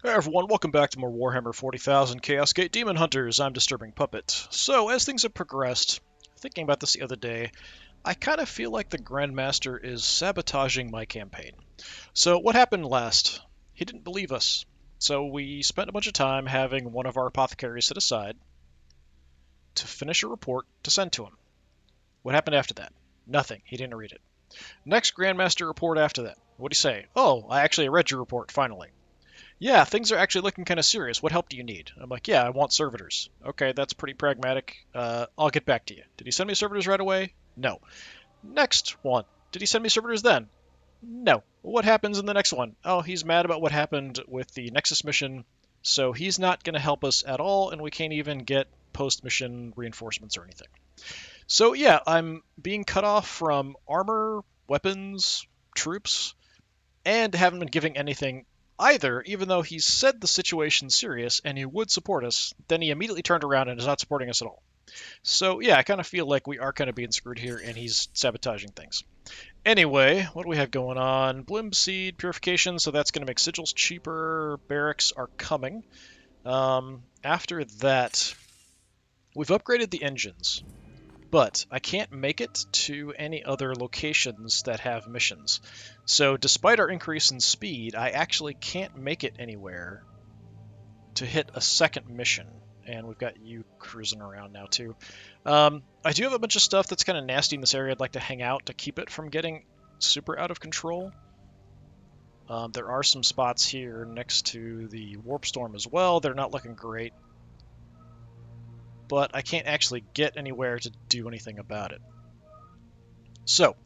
Hey everyone, welcome back to more Warhammer 40,000 Chaos Gate Daemonhunters. I'm DisturbingPuppet. So, as things have progressed, thinking about this the other day, I kind of feel like the Grandmaster is sabotaging my campaign. So, what happened last? He didn't believe us. So, we spent a bunch of time having one of our apothecaries set aside to finish a report to send to him. What happened after that? Nothing. He didn't read it. Next Grandmaster report after that. What'd he say? Oh, I actually read your report, finally. Yeah, things are actually looking kind of serious. What help do you need? I'm like, yeah, I want servitors. Okay, that's pretty pragmatic. I'll get back to you. Did he send me servitors right away? No. Next one. Did he send me servitors then? No. What happens in the next one? Oh, he's mad about what happened with the Nexus mission, so he's not going to help us at all, and we can't even get post-mission reinforcements or anything. So yeah, I'm being cut off from armor, weapons, troops, and haven't been giving anything either, even though he said the situation's serious and he would support us. Then he immediately turned around and is not supporting us at all. So yeah, I kind of feel like we are kind of being screwed here and he's sabotaging things. Anyway, what do we have going on? Blimp seed purification, so that's going to make sigils cheaper. Barracks are coming. After that, we've upgraded the engines, but I can't make it to any other locations that have missions. So despite our increase in speed, I actually can't make it anywhere to hit a second mission. And we've got you cruising around now too. I do have a bunch of stuff that's kind of nasty in this area I'd like to hang out to keep it from getting super out of control. There are some spots here next to the warp storm as well. They're not looking great, but I can't actually get anywhere to do anything about it. So,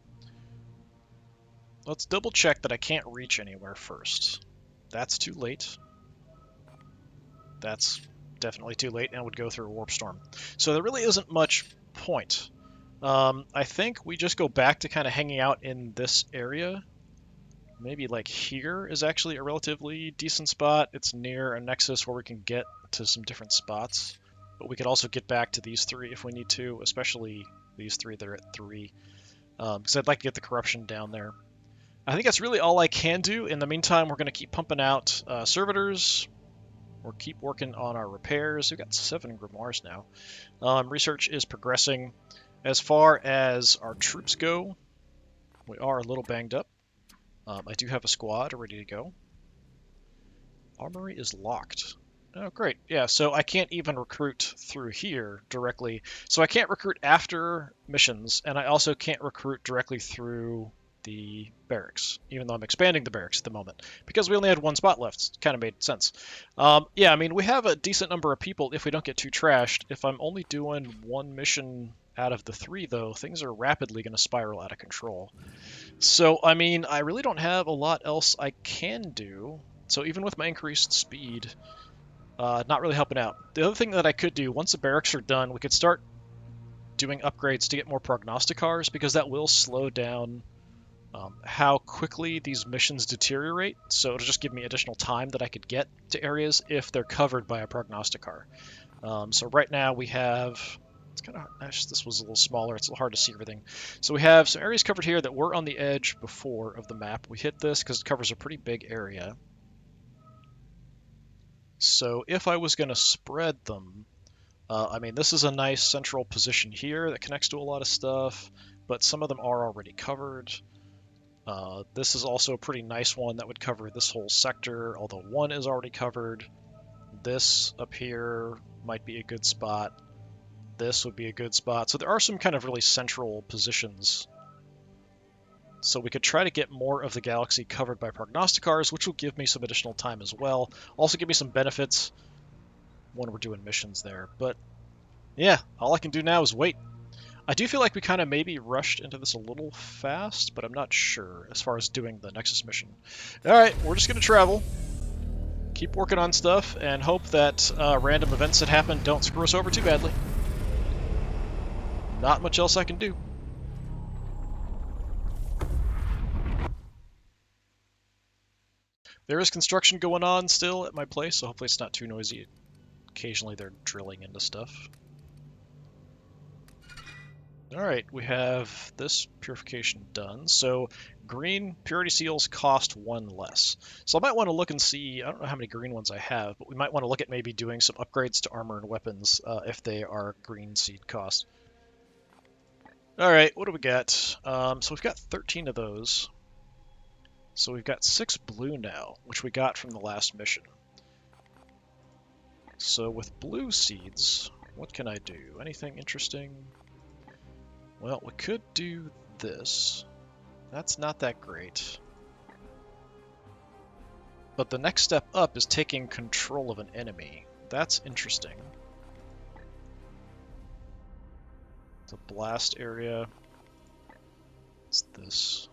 let's double check that I can't reach anywhere first. That's too late. That's definitely too late and would go through a warp storm. So there really isn't much point. I think we just go back to kind of hanging out in this area. Maybe like here is actually a relatively decent spot. It's near a nexus where we can get to some different spots. But we could also get back to these three if we need to, especially these three that are at 3. Because I'd like to get the corruption down there. I think that's really all I can do. In the meantime, we're going to keep pumping out servitors. We'll keep working on our repairs. We've got 7 grimoires now. Research is progressing. As far as our troops go, we are a little banged up. I do have a squad ready to go. Armory is locked. Oh, great. Yeah, so I can't even recruit through here directly. So I can't recruit after missions, and I also can't recruit directly through the barracks, even though I'm expanding the barracks at the moment, because we only had 1 spot left. It kind of made sense. Yeah, I mean, we have a decent number of people if we don't get too trashed. If I'm only doing 1 mission out of the 3, though, things are rapidly going to spiral out of control. So, I mean, I really don't have a lot else I can do. So even with my increased speed, not really helping out. The other thing that I could do, once the barracks are done, we could start doing upgrades to get more prognosticars, because that will slow down how quickly these missions deteriorate. So it'll just give me additional time that I could get to areas if they're covered by a prognosticar. So right now we have... It's kind of... This was a little smaller. It's a little hard to see everything. So we have some areas covered here that were on the edge before of the map. We hit this because it covers a pretty big area. So if I was going to spread them, I mean, this is a nice central position here that connects to a lot of stuff, but some of them are already covered. This is also a pretty nice one that would cover this whole sector, although 1 is already covered. This up here might be a good spot. This would be a good spot. So there are some kind of really central positions. So we could try to get more of the galaxy covered by prognosticars, which will give me some additional time as well. Also give me some benefits when we're doing missions there. But yeah, all I can do now is wait. I do feel like we kind of maybe rushed into this a little fast, but I'm not sure as far as doing the Nexus mission. Alright, we're just going to travel, keep working on stuff, and hope that random events that happen don't screw us over too badly. Not much else I can do. There is construction going on still at my place, so hopefully it's not too noisy. Occasionally they're drilling into stuff. Alright, we have this purification done. So green purity seals cost 1 less. So I might want to look and see, I don't know how many green ones I have, but we might want to look at maybe doing some upgrades to armor and weapons if they are green seed cost. Alright, what do we got? So we've got 13 of those. So we've got 6 blue now, which we got from the last mission. So with blue seeds, what can I do? Anything interesting? Well, we could do this. That's not that great. But the next step up is taking control of an enemy. That's interesting. The blast area. What's this?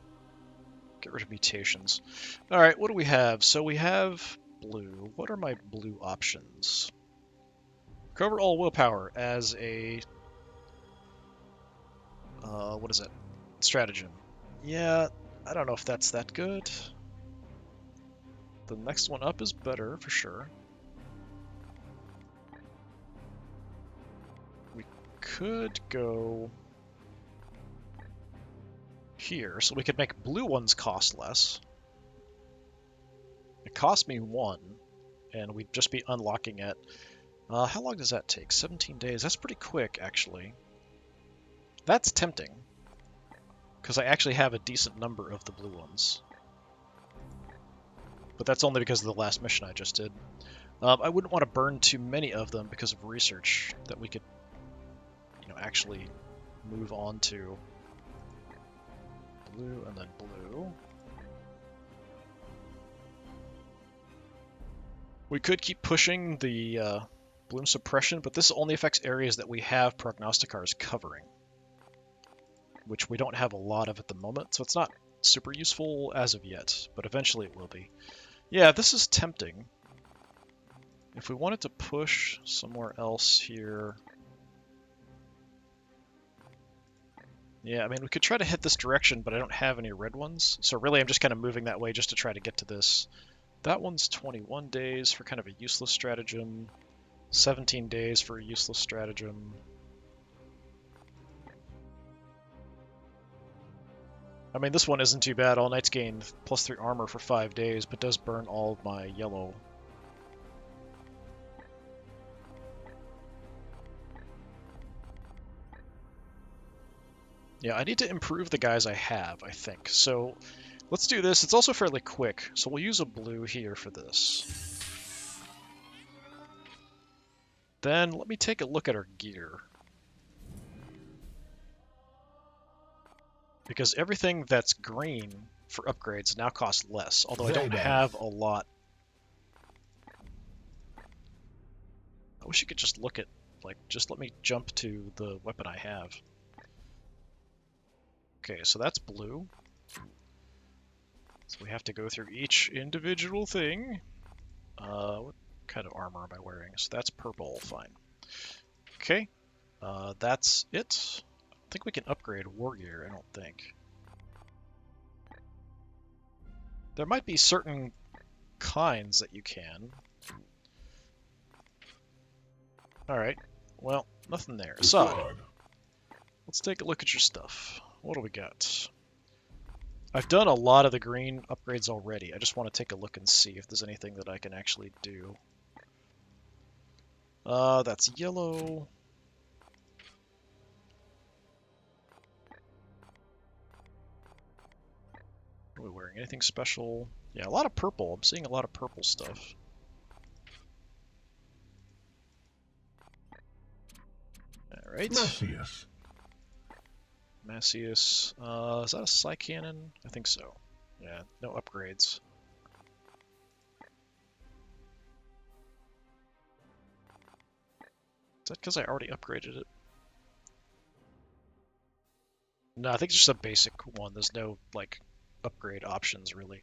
Get rid of mutations. Alright, what do we have? So we have blue. What are my blue options? Recover all willpower as a... what is it? Stratagem. Yeah, I don't know if that's that good. The next one up is better, for sure. We could go here, so we could make blue ones cost less. It cost me 1, and we'd just be unlocking it. How long does that take? 17 days. That's pretty quick, actually. That's tempting, because I actually have a decent number of the blue ones. But that's only because of the last mission I just did. I wouldn't want to burn too many of them because of research that we could, actually move on to. Blue and then blue. We could keep pushing the bloom suppression, but this only affects areas that we have prognosticars covering, which we don't have a lot of at the moment, so it's not super useful as of yet, but eventually it will be. Yeah, this is tempting. If we wanted to push somewhere else here... Yeah, I mean, we could try to hit this direction, but I don't have any red ones, so really I'm just kind of moving that way just to try to get to this. That one's 21 days for kind of a useless stratagem, 17 days for a useless stratagem. I mean, this one isn't too bad. All knights gain +3 armor for 5 days, but does burn all of my yellow. Yeah, I need to improve the guys I have, I think. So let's do this. It's also fairly quick, so we'll use a blue here for this. Then let me take a look at our gear. Because everything that's green for upgrades now costs less, although I don't have a lot. I wish you could just look at, just let me jump to the weapon I have. Okay, so that's blue. So we have to go through each individual thing. What kind of armor am I wearing? So that's purple, fine. Okay, that's it. I think we can upgrade war gear, I don't think. There might be certain kinds that you can. Alright, well, nothing there. Assad, let's take a look at your stuff. What do we got? I've done a lot of the green upgrades already. I just want to take a look and see if there's anything that I can actually do. That's yellow. What are we wearing? Anything special? Yeah, a lot of purple. I'm seeing a lot of purple stuff. Alright. Macius. Is that a Psy Cannon? I think so. Yeah, no upgrades. Is that because I already upgraded it? No, I think it's just a basic one. There's no, upgrade options, really.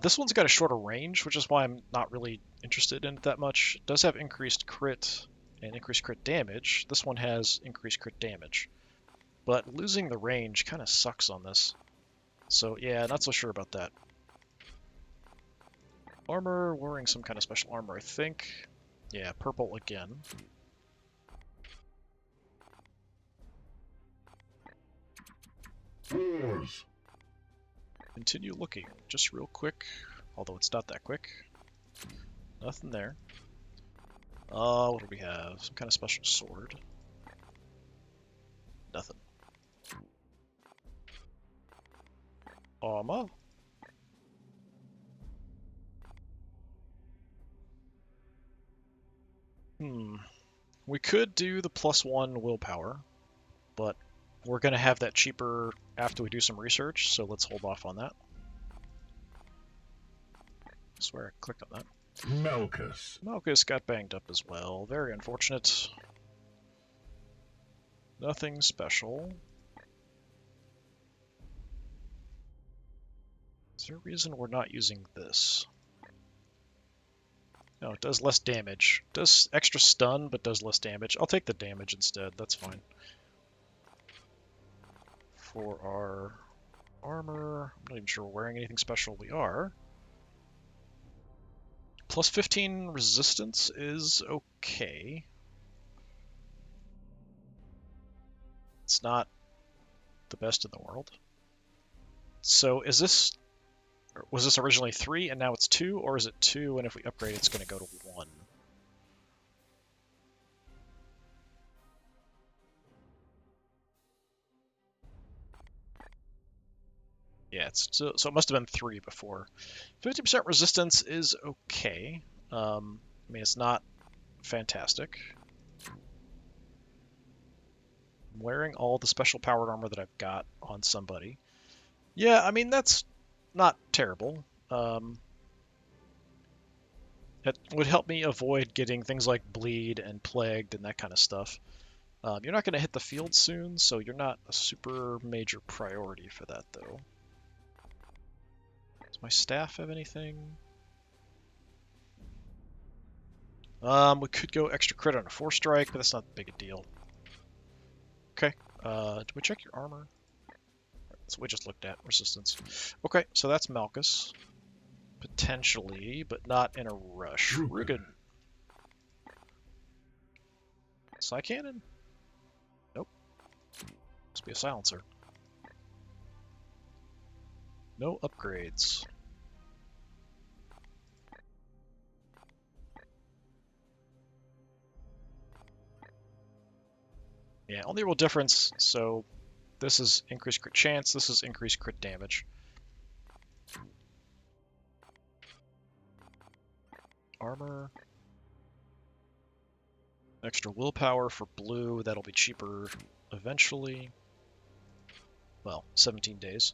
This one's got a shorter range, which is why I'm not really interested in it that much. It does have increased crit and increased crit damage. This one has increased crit damage. But losing the range kind of sucks on this. So yeah, not so sure about that. Armor, wearing some kind of special armor, I think. Yeah, purple again. Continue looking, just real quick, although it's not that quick. Nothing there. What do we have? Some kind of special sword. Nothing. Armor. We could do the +1 willpower, but we're going to have that cheaper after we do some research, so let's hold off on that. I swear I clicked on that. Malchus got banged up as well. Very unfortunate. Nothing special. Is there a reason we're not using this? No, it does less damage. It does extra stun, but does less damage. I'll take the damage instead. That's fine. For our armor, I'm not even sure we're wearing anything special. We are. +15 resistance is okay. It's not the best in the world. So is this... Was this originally 3 and now it's 2, or is it 2 and if we upgrade it's going to go to 1? Yeah, so it must have been 3 before. 50% resistance is okay. I mean, it's not fantastic. I'm wearing all the special powered armor that I've got on somebody. Yeah, I mean, that's not terrible. It would help me avoid getting things like bleed and plagued and that kind of stuff. You're not going to hit the field soon, so you're not a super major priority for that, though. Does my staff have anything? We could go extra crit on a 4-strike, but that's not big a deal. Okay, did we check your armor? That's what we just looked at, resistance. Okay, so that's Malchus. Potentially, but not in a rush. Rugen. Psy cannon? Nope. Must be a silencer. No upgrades. Yeah, only real difference, so this is increased crit chance, this is increased crit damage. Armor. Extra willpower for blue, that'll be cheaper eventually. Well, 17 days.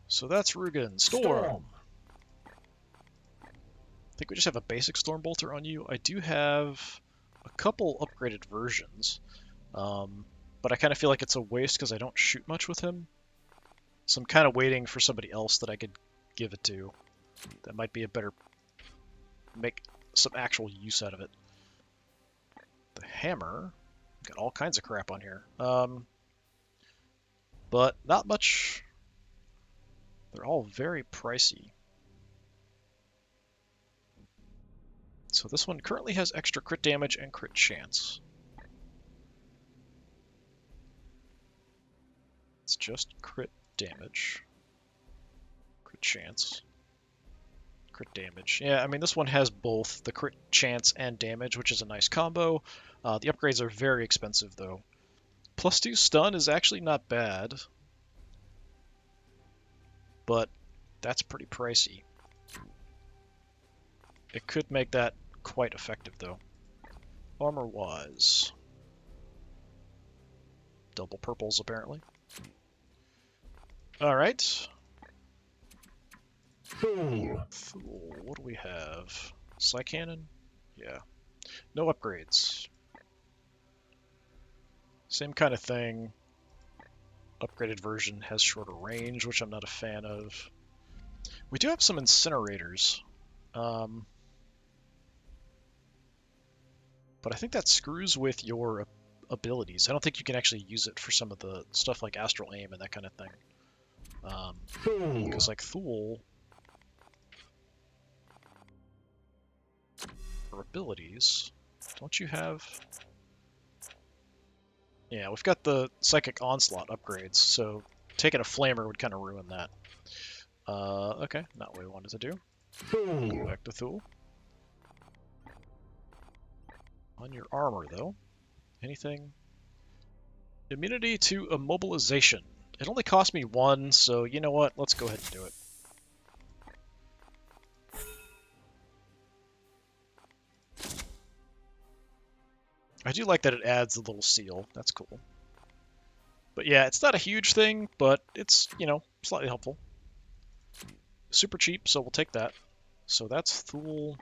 So that's Rugen. Storm! I think we just have a basic Storm Bolter on you. I do have a couple upgraded versions, but I kind of feel like it's a waste because I don't shoot much with him. So I'm kind of waiting for somebody else that I could give it to. That might be a better... make some actual use out of it. The hammer... got all kinds of crap on here. But not much... They're all very pricey. So this one currently has extra crit damage and crit chance. It's just crit damage. Crit chance. Crit damage. Yeah, I mean, this one has both the crit chance and damage, which is a nice combo. The upgrades are very expensive, though. +2 stun is actually not bad, but that's pretty pricey. It could make that quite effective, though. Armor-wise. Double purples, apparently. Alright. Fool. What do we have? Psy cannon? Yeah. No upgrades. Same kind of thing. Upgraded version has shorter range, which I'm not a fan of. We do have some incinerators. But I think that screws with your abilities. I don't think you can actually use it for some of the stuff like Astral Aim and that kind of thing. Because like Thule, for abilities, don't you have... Yeah, we've got the Psychic Onslaught upgrades, so taking a flamer would kind of ruin that. Okay, not what we wanted to do. Go back to Thule. On your armor, though, anything? Immunity to immobilization. It only cost me 1, so you know what? Let's go ahead and do it. I do like that it adds a little seal. That's cool. But yeah, it's not a huge thing, but it's, you know, slightly helpful. Super cheap, so we'll take that. So that's Thule.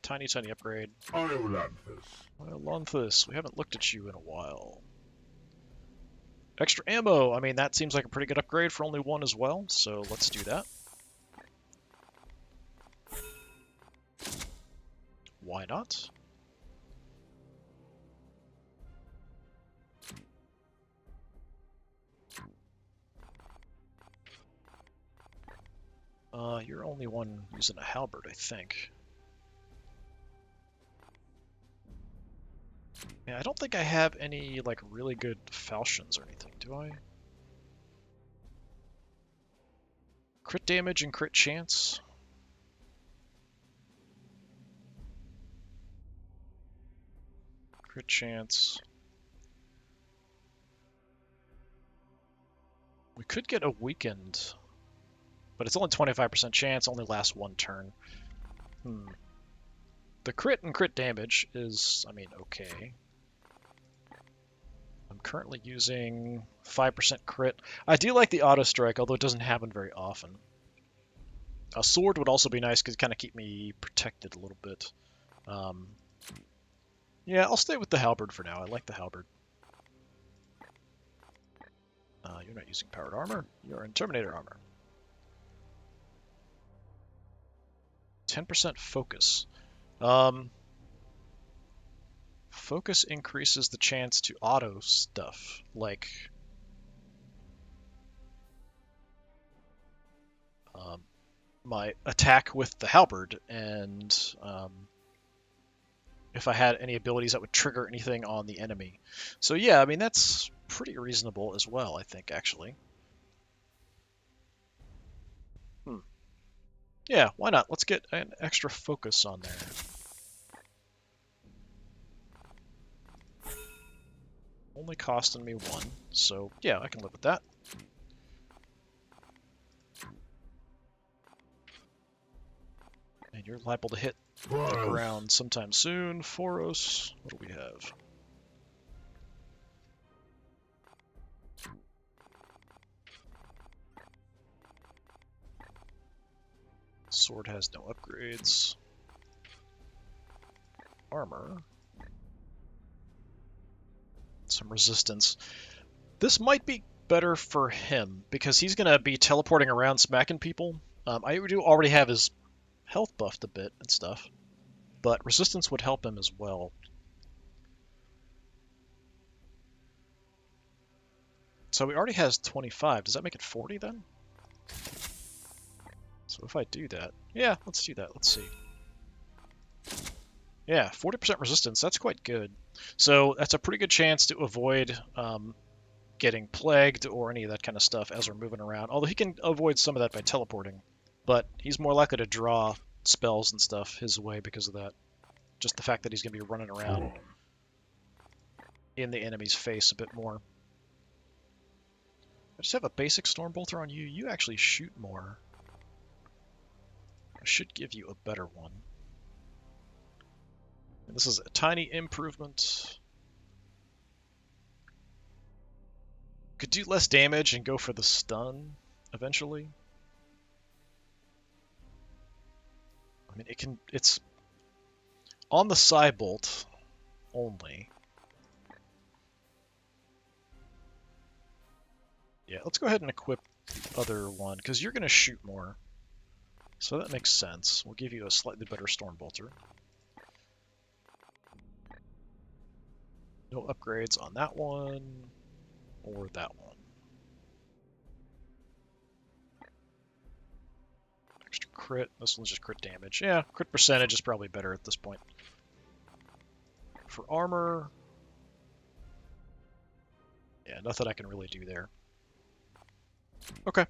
Tiny upgrade. Iolanthus. We haven't looked at you in a while. Extra ammo. I mean, that seems like a pretty good upgrade for only 1 as well, so let's do that. Why not? You're only one using a halberd, I think. Yeah, I don't think I have any, like, really good falchions or anything, do I? Crit damage and crit chance? Crit chance. We could get a weakened, but it's only 25% chance, only lasts 1 turn. The crit and crit damage is, I mean, okay. I'm currently using 5% crit. I do like the auto strike, although it doesn't happen very often. A sword would also be nice because it kind of keep me protected a little bit. Yeah, I'll stay with the halberd for now. I like the halberd. You're not using powered armor. You're in Terminator armor. 10% focus. Focus increases the chance to auto stuff, like my attack with the halberd, and if I had any abilities that would trigger anything on the enemy. So yeah, I mean, that's pretty reasonable as well, I think, actually. Yeah, why not? Let's get an extra focus on there. Only costing me 1, so yeah, I can live with that. And you're liable to hit the ground sometime soon. Foros, what do we have? Sword has no upgrades. Armor. Some resistance. This might be better for him, because he's going to be teleporting around smacking people. I do already have his health buffed a bit and stuff, but resistance would help him as well. So he already has 25. Does that make it 40 then? So if I do that, yeah, let's do that. Let's see. Yeah, 40% resistance. That's quite good. So that's a pretty good chance to avoid getting plagued or any of that kind of stuff as we're moving around. Although he can avoid some of that by teleporting. But he's more likely to draw spells and stuff his way because of that. Just the fact that he's going to be running around in the enemy's face a bit more. I just have a basic Stormbolter on you. You actually shoot more. I should give you a better one. And this is a tiny improvement. Could do less damage and go for the stun eventually. I mean, it's on the Psybolt only. Yeah, let's go ahead and equip the other one, because you're going to shoot more. So that makes sense. We'll give you a slightly better Stormbolter. No upgrades on that one, or that one. Extra crit. This one's just crit damage. Yeah, crit percentage is probably better at this point. For armor, yeah, nothing I can really do there. Okay,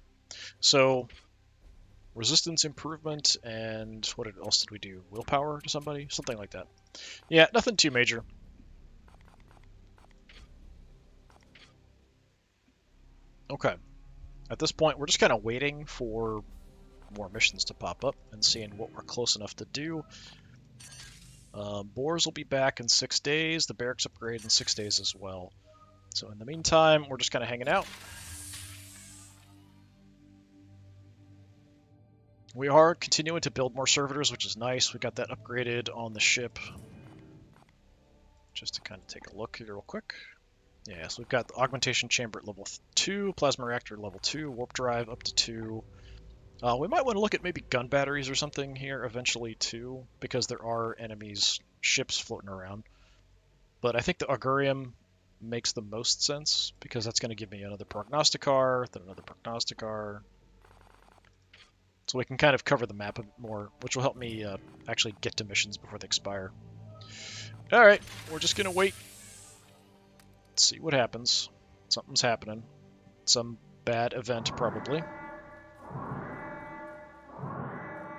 so resistance improvement, and what else did we do? Willpower to somebody? Something like that. Yeah, nothing too major. Okay, at this point, we're just kind of waiting for more missions to pop up and seeing what we're close enough to do. Boars will be back in 6 days, the barracks upgrade in 6 days as well. So in the meantime, we're just kind of hanging out. We are continuing to build more servitors, which is nice. We got that upgraded on the ship. Just to kind of take a look here real quick. Yeah, so we've got the augmentation chamber at level 2, plasma reactor level 2, warp drive up to 2. We might want to look at maybe gun batteries or something here eventually too, because there are enemies, ships floating around. But I think the augurium makes the most sense, because that's going to give me another prognosticar, then another prognosticar. So we can kind of cover the map a bit more, which will help me actually get to missions before they expire. Alright, we're just going to wait. Let's see what happens. Something's happening. Some bad event, probably.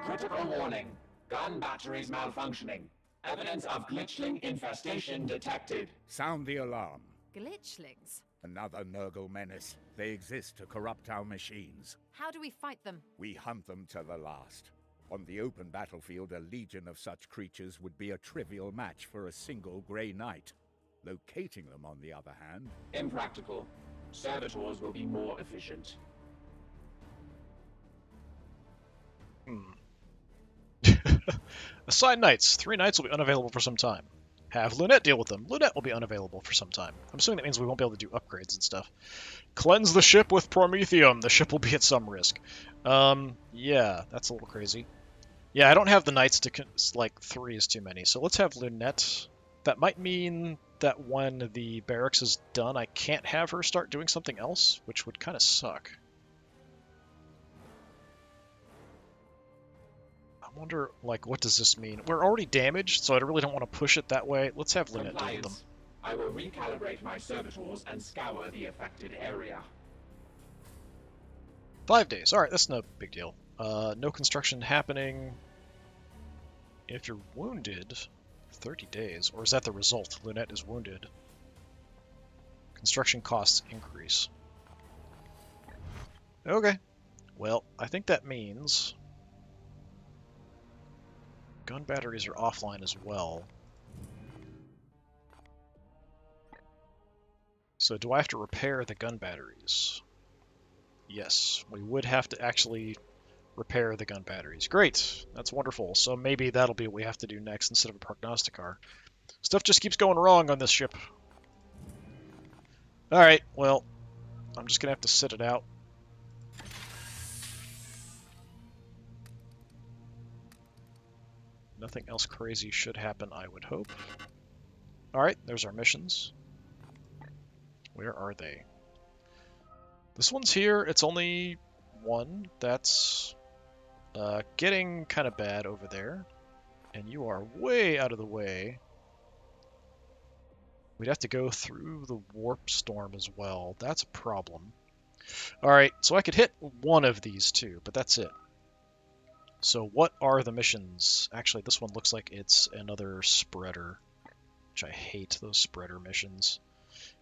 Critical warning. Gun batteries malfunctioning. Evidence of glitchling infestation detected. Sound the alarm. Glitchlings? Another Nurgle menace. They exist to corrupt our machines. How do we fight them? We hunt them to the last. On the open battlefield, a legion of such creatures would be a trivial match for a single Grey Knight. Locating them, on the other hand... Impractical. Servitors will be more efficient. Assign knights. 3 knights will be unavailable for some time. Have Lunette deal with them. Lunette will be unavailable for some time. I'm assuming that means we won't be able to do upgrades and stuff. Cleanse the ship with Promethium. The ship will be at some risk. Yeah, that's a little crazy. Yeah, I don't have the knights to... like, 3 is too many. So let's have Lunette. That might mean that when the barracks is done, I can't have her start doing something else, which would kind of suck. I wonder, like, what does this mean? We're already damaged, so I really don't want to push it that way. Let's have Lunette deal with them. I will recalibrate my servitors and scour the affected area. 5 days. Alright, that's no big deal. No construction happening. If you're wounded, 30 days. Or is that the result? Lunette is wounded. Construction costs increase. Okay. Well, I think that means... gun batteries are offline as well. So do I have to repair the gun batteries? Yes, we would have to actually repair the gun batteries. Great, that's wonderful. So maybe that'll be what we have to do next instead of a prognosticar. Stuff just keeps going wrong on this ship. Alright, well, I'm just going to have to sit it out. Nothing else crazy should happen, I would hope. Alright, there's our missions. Where are they? This one's here. It's only 1. That's getting kind of bad over there. And you are way out of the way. We'd have to go through the warp storm as well. That's a problem. Alright, so I could hit 1 of these two, but that's it. So what are the missions? Actually, this one looks like it's another spreader, which I hate those spreader missions.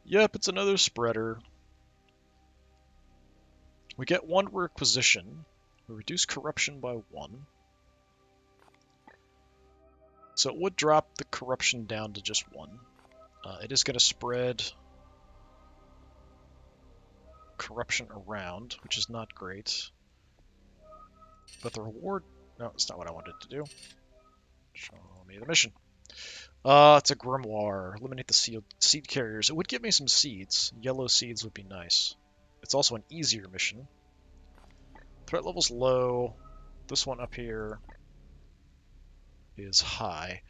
Yep, it's another spreader. We get 1 requisition. We reduce corruption by 1. So it would drop the corruption down to just 1. It is going to spread corruption around, which is not great. But the reward... no, it's not what I wanted to do. Show me the mission. It's a grimoire. Eliminate the seed carriers. It would give me some seeds. Yellow seeds would be nice. It's also an easier mission. Threat level's low. This one up here is high.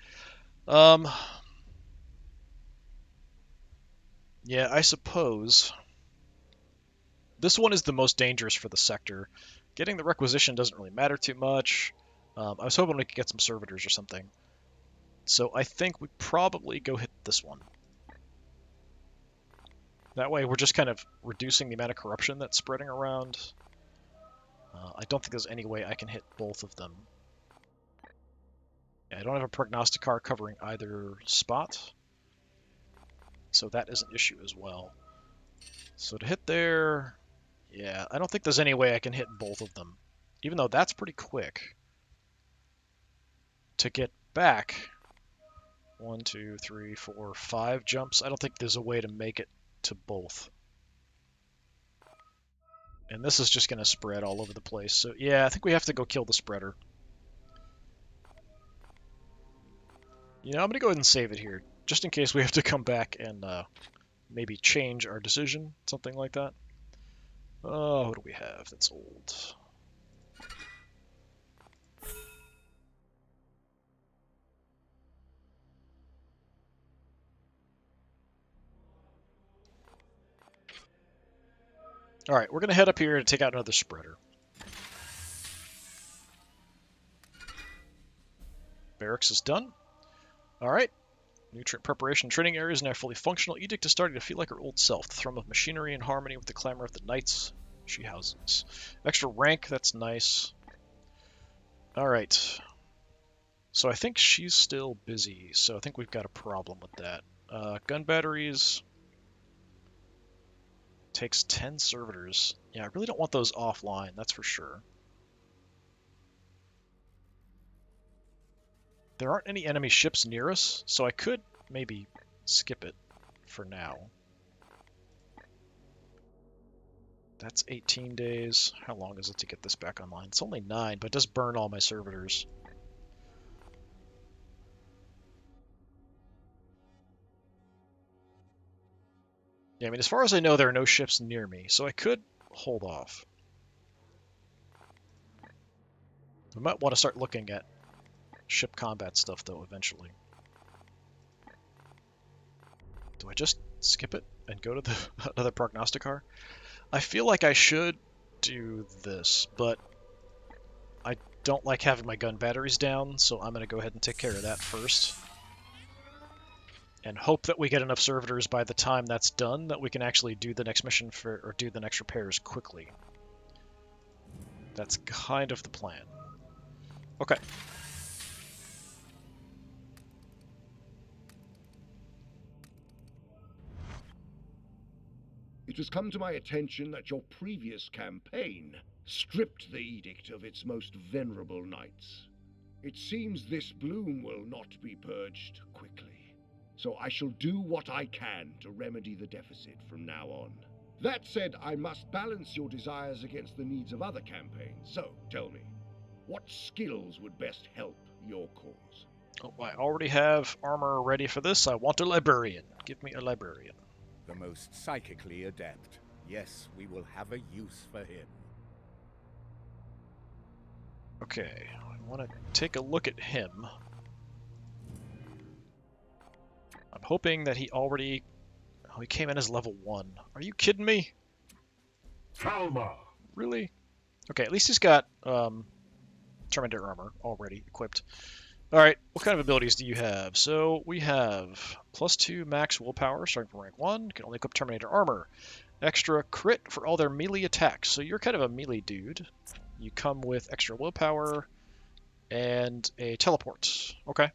Yeah, I suppose. This one is the most dangerous for the sector. Getting the requisition doesn't really matter too much. I was hoping we could get some servitors or something. So I think we probably go hit this one. That way we're just kind of reducing the amount of corruption that's spreading around. I don't think there's any way I can hit both of them. Yeah, I don't have a prognosticar covering either spot, so that is an issue as well. So to hit there, yeah, I don't think there's any way I can hit both of them, even though that's pretty quick. To get back, 1, 2, 3, 4, 5 jumps, I don't think there's a way to make it to both. And this is just going to spread all over the place. So yeah, I think we have to go kill the spreader. You know, I'm going to go ahead and save it here, just in case we have to come back and maybe change our decision, something like that. Oh, what do we have that's old? Alright, we're going to head up here to take out another spreader. Barracks is done. Alright. Nutrient preparation training area is now fully functional. Edict is starting to feel like her old self. The thrum of machinery in harmony with the clamor of the knights she houses. Extra rank, that's nice. Alright. So I think she's still busy, so I think we've got a problem with that. Gun batteries takes 10 servitors. Yeah, I really don't want those offline, that's for sure. There aren't any enemy ships near us, so I could maybe skip it for now. That's 18 days. How long is it to get this back online? It's only 9, but it does burn all my servitors. Yeah, I mean, as far as I know, there are no ships near me, so I could hold off. I might want to start looking at ship combat stuff, though, eventually. Do I just skip it and go to the another prognosticar? I feel like I should do this, but I don't like having my gun batteries down, so I'm going to go ahead and take care of that first. And hope that we get enough servitors by the time that's done that we can actually do the next mission or do the next repairs quickly. That's kind of the plan. Okay. It has come to my attention that your previous campaign stripped the edict of its most venerable knights. It seems this bloom will not be purged quickly. So I shall do what I can to remedy the deficit from now on. That said, I must balance your desires against the needs of other campaigns. So, tell me, what skills would best help your cause? Oh, I already have armor ready for this. I want a librarian. Give me a librarian. The most psychically adept. Yes, we will have a use for him. Okay, I want to take a look at him. I'm hoping that he already... Oh, he came in as level 1. Are you kidding me? Talma! Really? Okay, at least he's got Terminator armor already equipped. Alright, what kind of abilities do you have? So, we have +2 max willpower, starting from rank 1. Can only equip Terminator armor. Extra crit for all their melee attacks. So you're kind of a melee dude. You come with extra willpower and a teleport. Okay.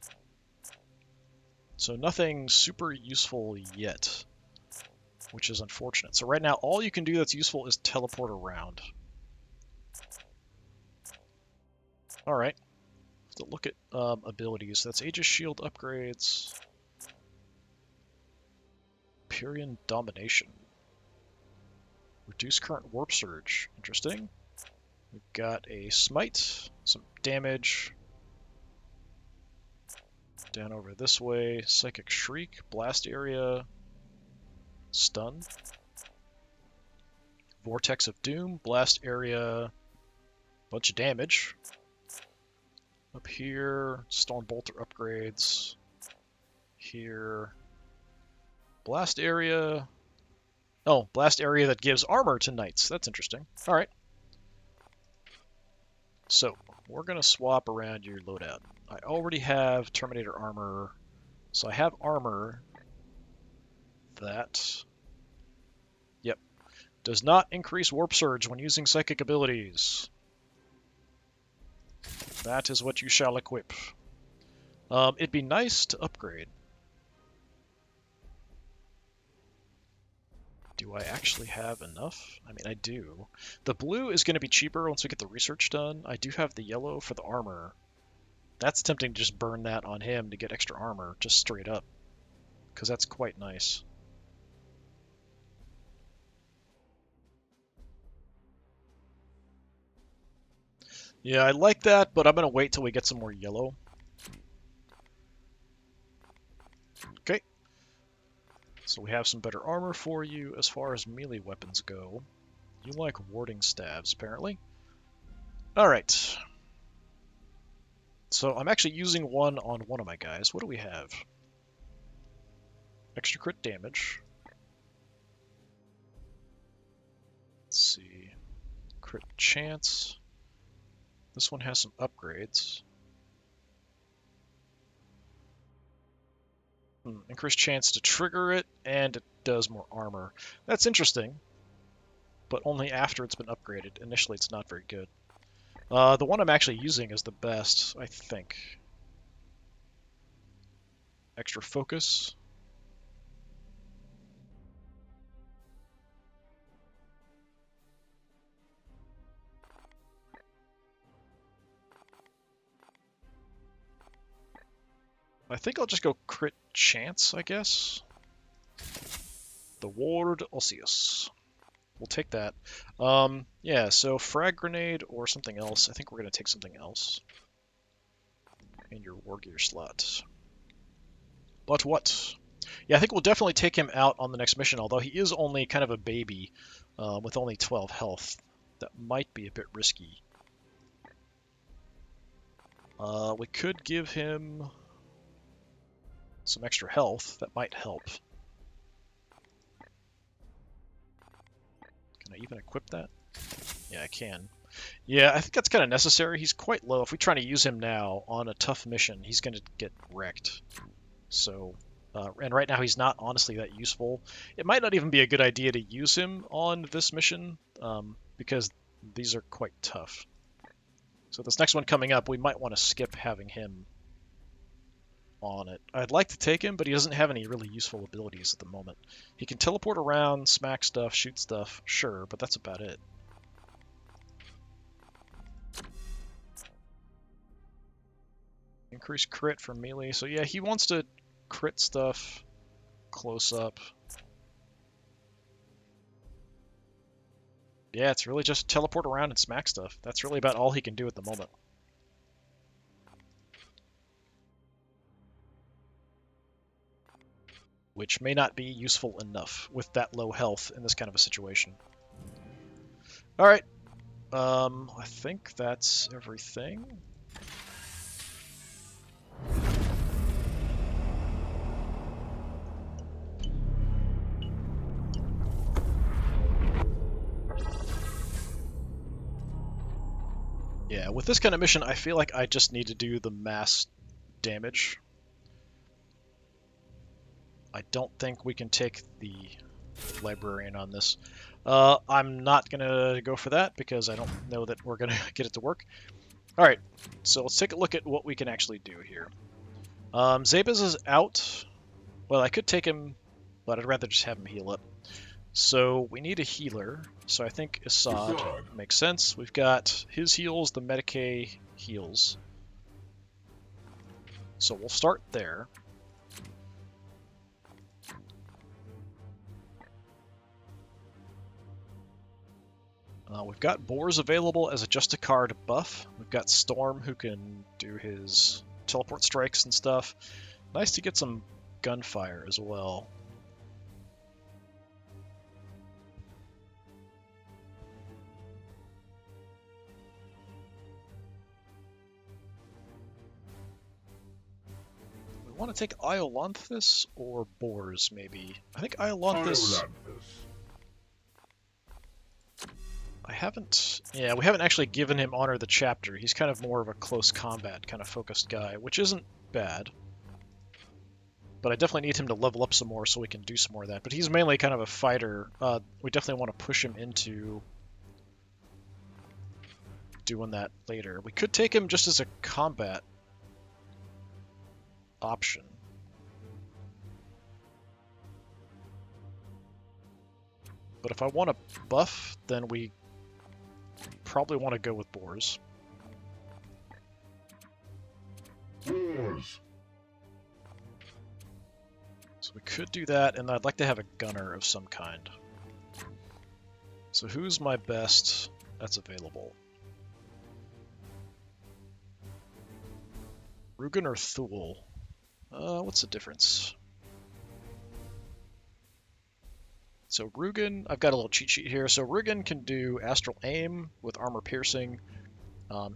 So nothing super useful yet, which is unfortunate. So right now, all you can do that's useful is teleport around. Alright. Let's look at abilities. That's Aegis Shield upgrades. Purian Domination. Reduce current warp surge. Interesting. We've got a smite, some damage. Down over this way, Psychic Shriek, Blast Area, Stun. Vortex of Doom, Blast Area, bunch of damage. Up here, Storm Bolter upgrades. Here, Blast Area. Oh, Blast Area that gives armor to knights. That's interesting. Alright. So, we're going to swap around your loadout. I already have Terminator armor, so I have armor that Does not increase warp surge when using psychic abilities. That is what you shall equip. It'd be nice to upgrade. Do I actually have enough? I mean, I do. The blue is going to be cheaper once we get the research done. I do have the yellow for the armor. That's tempting to just burn that on him to get extra armor, just straight up. Because that's quite nice. Yeah, I like that, but I'm going to wait till we get some more yellow. Okay. So we have some better armor for you as far as melee weapons go. You like warding stabs, apparently. Alright. So I'm actually using one on one of my guys. What do we have? Extra crit damage. Let's see. Crit chance. This one has some upgrades. Increased chance to trigger it, and it does more armor. That's interesting, but only after it's been upgraded. Initially, it's not very good. The one I'm actually using is the best, I think. Extra focus. I think I'll just go crit chance, I guess. The Ward Osseous. We'll take that. Yeah, so frag grenade or something else. I think we're going to take something else. In your war gear slot. But what? Yeah, I think we'll definitely take him out on the next mission, although he is only kind of a baby with only 12 health. That might be a bit risky. We could give him some extra health. That might help. Can I even equip that? Yeah, I can. Yeah, I think that's kind of necessary. He's quite low. If we try to use him now on a tough mission, he's going to get wrecked. So, and right now he's not honestly that useful. It might not even be a good idea to use him on this mission, because these are quite tough. So this next one coming up, we might want to skip having him on it. I'd like to take him, but he doesn't have any really useful abilities at the moment. He can teleport around, smack stuff, shoot stuff, sure, but that's about it. Increase crit for melee. So yeah, he wants to crit stuff close up. Yeah, it's really just teleport around and smack stuff. That's really about all he can do at the moment. Which may not be useful enough with that low health in this kind of a situation. Alright. I think that's everything. Yeah, with this kind of mission, I feel like I just need to do the mass damage. I don't think we can take the librarian on this. I'm not going to go for that because I don't know that we're going to get it to work. Alright, so let's take a look at what we can actually do here. Zabez is out. Well, I could take him, but I'd rather just have him heal up. So we need a healer, so I think Assad makes sense. We've got his heals, the Medicae heals. So we'll start there. We've got Boars available as a just-a-card buff. We've got Storm who can do his teleport strikes and stuff. Nice to get some gunfire as well. We want to take Iolanthus or Boars, maybe. I think Iolanthus... Yeah, we haven't actually given him Honor the Chapter. He's kind of more of a close combat kind of focused guy, which isn't bad. But I definitely need him to level up some more so we can do some more of that. But he's mainly kind of a fighter. We definitely want to push him into doing that later. We could take him just as a combat option. But if I want to buff, then we probably want to go with boars. Boars. So we could do that, and I'd like to have a gunner of some kind. So who's my best that's available? Rugen or Thule? What's the difference? So Rugen, I've got a little cheat sheet here. So Rugen can do Astral Aim with Armor Piercing.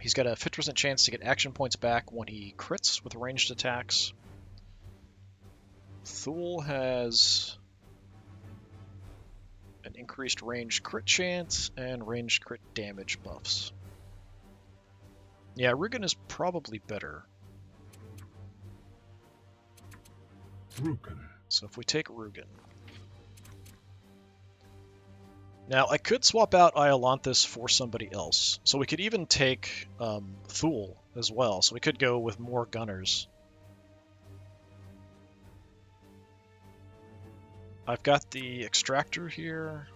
He's got a 50% chance to get action points back when he crits with ranged attacks. Thule has an increased ranged crit chance and ranged crit damage buffs. Yeah, Rugen is probably better. Rugen. So if we take Rugen. Now, I could swap out Iolanthus for somebody else. So we could even take Thule as well. So we could go with more gunners. I've got the extractor here.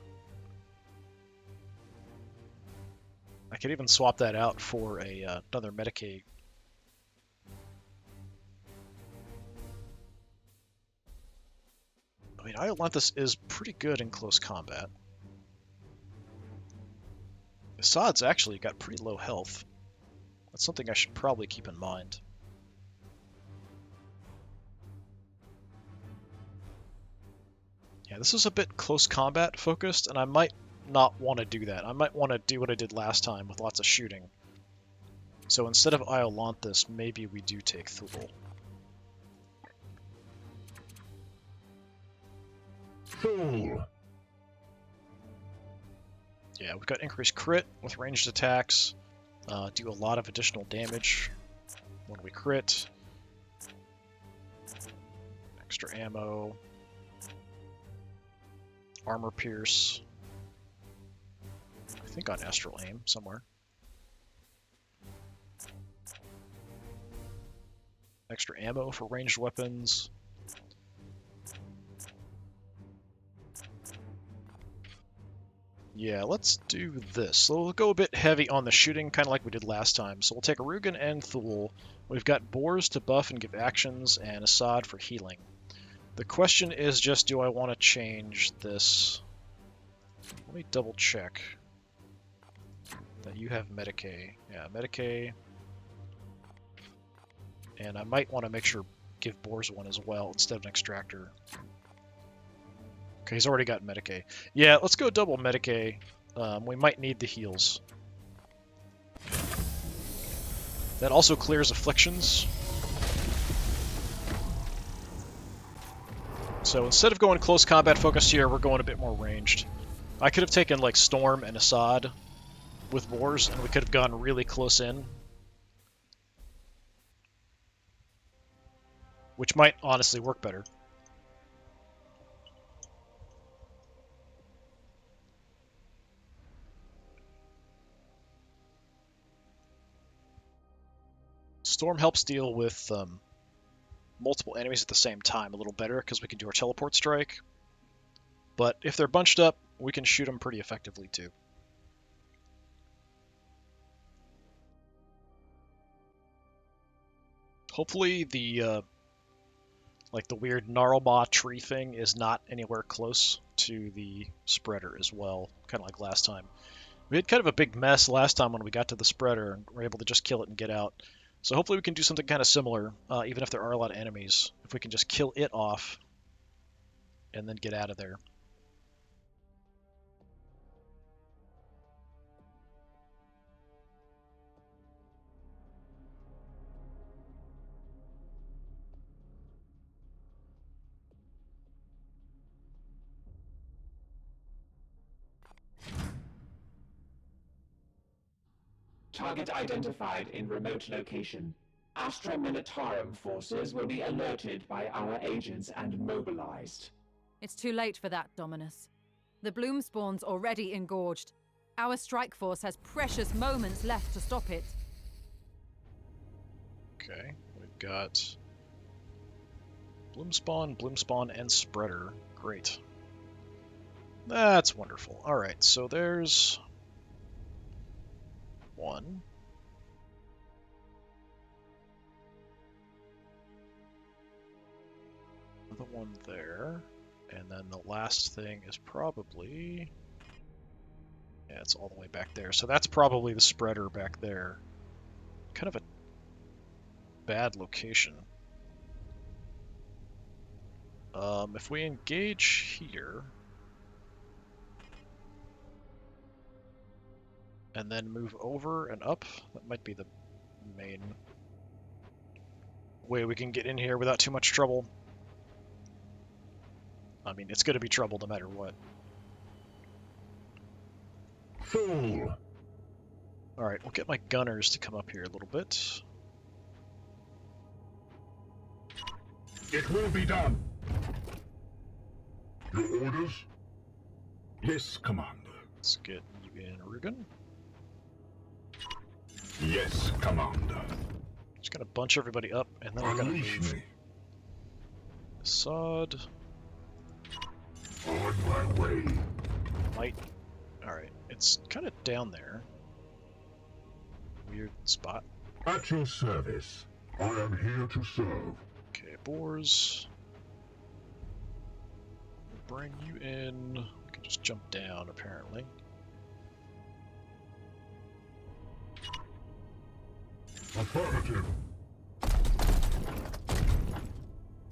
I could even swap that out for another Medicaid. I mean, Iolanthus is pretty good in close combat. Assad's actually got pretty low health. That's something I should probably keep in mind. Yeah, this is a bit close combat focused, and I might not want to do that. I might want to do what I did last time with lots of shooting. So instead of Iolanthus, maybe we do take Thule. Thule. Yeah, we've got increased crit with ranged attacks. Do a lot of additional damage when we crit. Extra ammo. Armor pierce. I think on Astral Aim somewhere. Extra ammo for ranged weapons. Yeah, let's do this. So we'll go a bit heavy on the shooting, kind of like we did last time. So we'll take Rugen and Thule. We've got boars to buff and give actions, and Assad for healing. The question is just, do I want to change this? Let me double check that you have Medicaid. Yeah, Medicaid. And I might want to make sure give boars one as well instead of an extractor. Okay, he's already got Medicaid. Yeah, let's go double Medicaid. We might need the heals. That also clears afflictions. So instead of going close combat focused here, we're going a bit more ranged. I could have taken like Storm and Assad with boars, and we could have gone really close in. Which might honestly work better. Storm helps deal with multiple enemies at the same time a little better because we can do our teleport strike. But if they're bunched up, we can shoot them pretty effectively too. Hopefully the like the weird Gnarlmaw tree thing is not anywhere close to the spreader as well, kind of like last time. We had kind of a big mess last time when we got to the spreader and were able to just kill it and get out. So hopefully we can do something kind of similar, even if there are a lot of enemies. If we can just kill it off and then get out of there. Target identified in remote location. Astra Militarum forces will be alerted by our agents and mobilized. It's too late for that, Dominus. The bloom spawn's already engorged. Our strike force has precious moments left to stop it. Okay, we've got bloom spawn, and spreader. Great. That's wonderful. Alright, so there's one. Another one there. And then the last thing is probably... Yeah, it's all the way back there. So that's probably the spreader back there. Kind of a bad location. If we engage here... and then move over and up, that might be the main way we can get in here without too much trouble. I mean, it's going to be trouble no matter what. Fool! Alright, we'll get my gunners to come up here a little bit. It will be done! Your orders? Yes, Commander. Let's get you in, Rugen. Yes, Commander. Just gonna bunch everybody up, and then we're gonna Unleash move. me. Assad. On my way. Might. Alright, it's kind of down there. Weird spot. At your service. I am here to serve. Okay, boars. We'll bring you in. We can just jump down, apparently. Affirmative.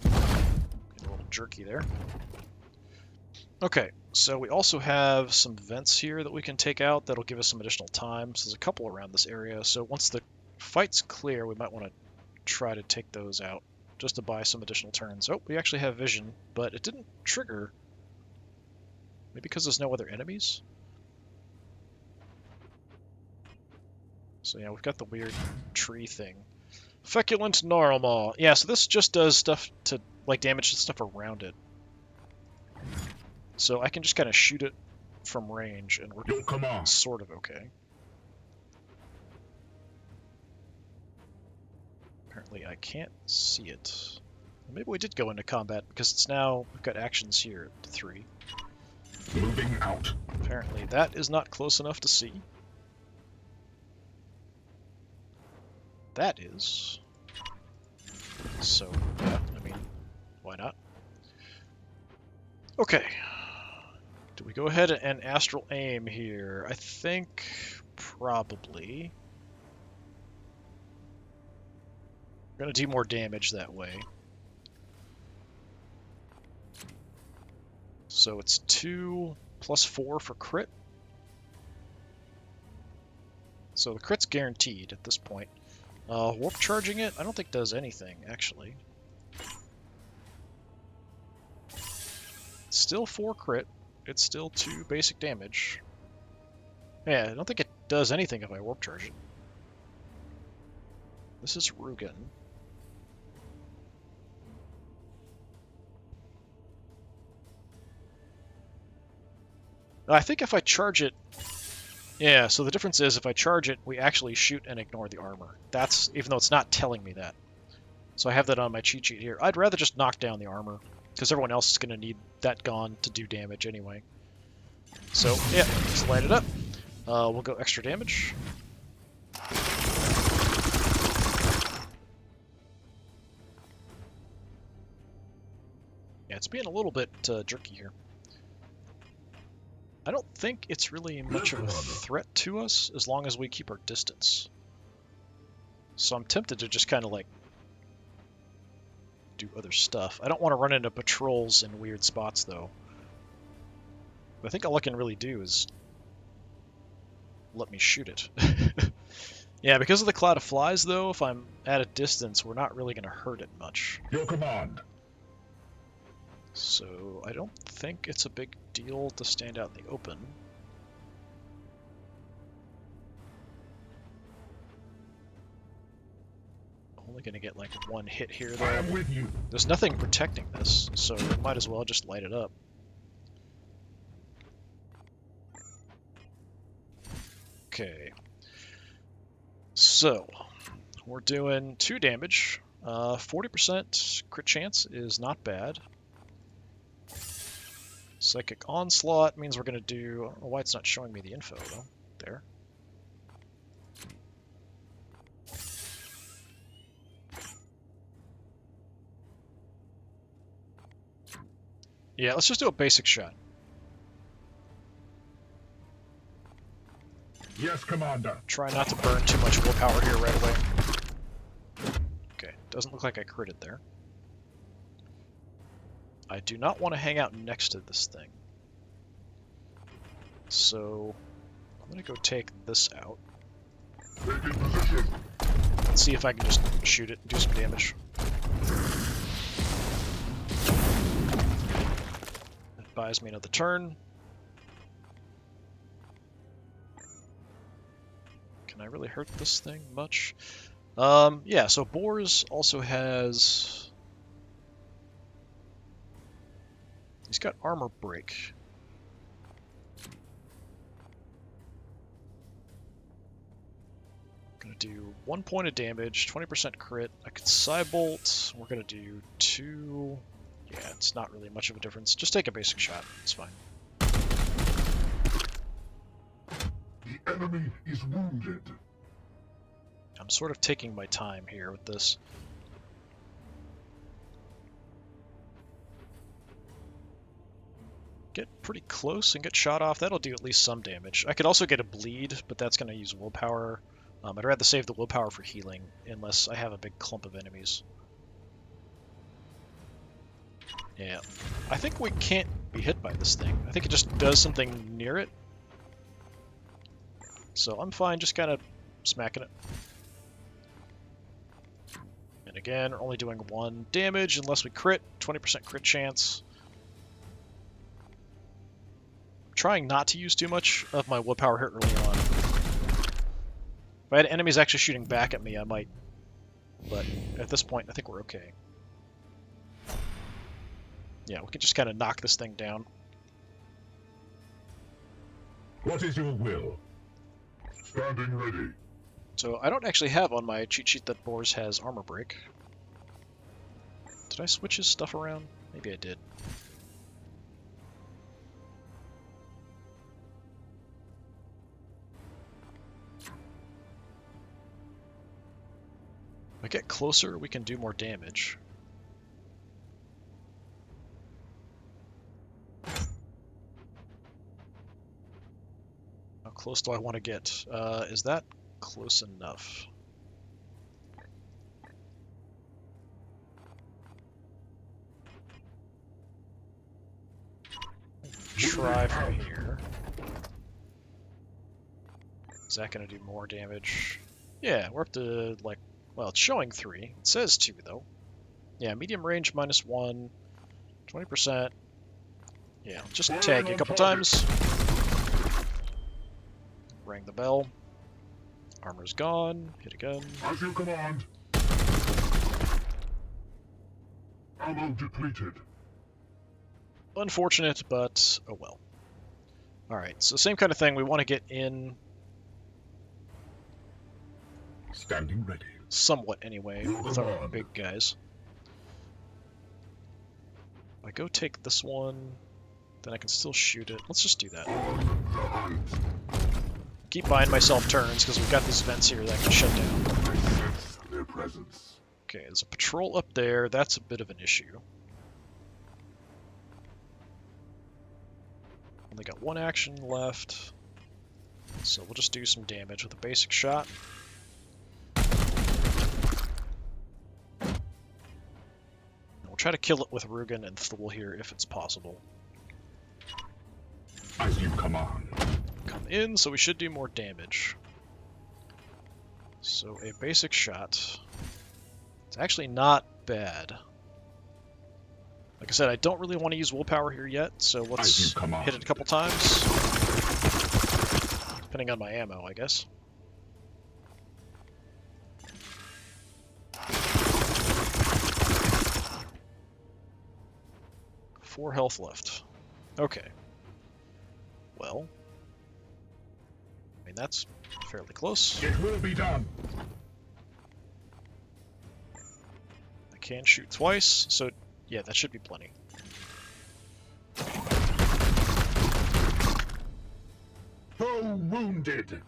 Get a little jerky there. Okay, so we also have some vents here that we can take out that'll give us some additional time. So there's a couple around this area. So once the fight's clear, we might want to try to take those out just to buy some additional turns. Oh, we actually have vision, but it didn't trigger. Maybe because there's no other enemies? So yeah, we've got the weird tree thing. Feculent Gnarlmaw. Yeah, so this just does stuff to, like, damage to stuff around it. So I can just kind of shoot it from range, and we're sort of okay. Apparently I can't see it. Maybe we did go into combat, because it's now, we've got actions here at 3. Moving out. Apparently that is not close enough to see. That is. So, yeah, I mean, why not? Okay. Do we go ahead and astral aim here? I think probably. We're going to do more damage that way. So it's 2 plus 4 for crit. So the crit's guaranteed at this point. Warp charging it, I don't think does anything, actually. It's still 4 crit. It's still 2 basic damage. Yeah, I don't think it does anything if I warp charge it. This is Rugen. I think if I charge it... Yeah, so the difference is if I charge it, we actually shoot and ignore the armor. That's, even though it's not telling me that. So I have that on my cheat sheet here. I'd rather just knock down the armor, because everyone else is going to need that gone to do damage anyway. So, yeah, just light it up. We'll go extra damage. Yeah, it's being a little bit jerky here. I don't think it's really much of a threat to us as long as we keep our distance. So I'm tempted to just kind of like do other stuff. I don't want to run into patrols in weird spots though. But I think all I can really do is let me shoot it. Yeah, because of the cloud of flies though, if I'm at a distance, we're not really going to hurt it much. Your command. So I don't think it's a big deal to stand out in the open. Only gonna get like one hit here I though. am with you. There's nothing protecting this, so we might as well just light it up. Okay. So, we're doing 2 damage. 40% crit chance is not bad. Psychic Onslaught means we're going to do... I don't know why it's not showing me the info, though. There. Yeah, let's just do a basic shot. Yes, Commander. Try not to burn too much willpower here right away. Okay, doesn't look like I critted there. I do not want to hang out next to this thing. So, I'm going to go take this out. Taking position. Let's see if I can just shoot it and do some damage. That buys me another turn. Can I really hurt this thing much? Yeah, so Boars also has... He's got armor break. Gonna do 1 point of damage, 20% crit. I could Psybolt. We're gonna do 2. Yeah, it's not really much of a difference. Just take a basic shot. It's fine. The enemy is wounded. I'm sort of taking my time here with this. Get pretty close and get shot off. That'll do at least some damage. I could also get a bleed, but that's going to use willpower. I'd rather save the willpower for healing, unless I have a big clump of enemies. Yeah. I think we can't be hit by this thing. I think it just does something near it. So I'm fine just kind of smacking it. And again, we're only doing 1 damage unless we crit. 20% crit chance. I'm trying not to use too much of my willpower here early on. If I had enemies actually shooting back at me, I might. But at this point, I think we're okay. Yeah, we can just kind of knock this thing down. What is your will? Standing ready. So I don't actually have on my cheat sheet that Boars has armor break. Did I switch his stuff around? Maybe I did. If I get closer, we can do more damage. How close do I want to get? Is that close enough? Try from here. Is that going to do more damage? Yeah, we're up to, like, well, it's showing 3. It says 2, though. Yeah, medium range -1, 20%. Yeah, just tag you a couple times. Ring the bell. Armor's gone. Hit again. As you command. Ammo depleted. Unfortunate, but oh well. Alright, so same kind of thing. We want to get in Standing ready. somewhat anyway with our big guys. If I go take this one, then I can still shoot it. Let's just do that. On the hunt. Keep buying myself turns because we've got these vents here that I can shut down. I sense their presence. Okay, there's a patrol up there. That's a bit of an issue. Only got 1 action left. So we'll just do some damage with a basic shot. And we'll try to kill it with Rugen and Thul here if it's possible. As you command. Come in, so we should do more damage. So a basic shot. It's actually not bad. Like I said, I don't really want to use willpower here yet, so let's hit it a couple times. Depending on my ammo, I guess. 4 health left. Okay. Well, I mean, that's fairly close. It will be done. I can shoot twice, so yeah, that should be plenty. Foe wounded.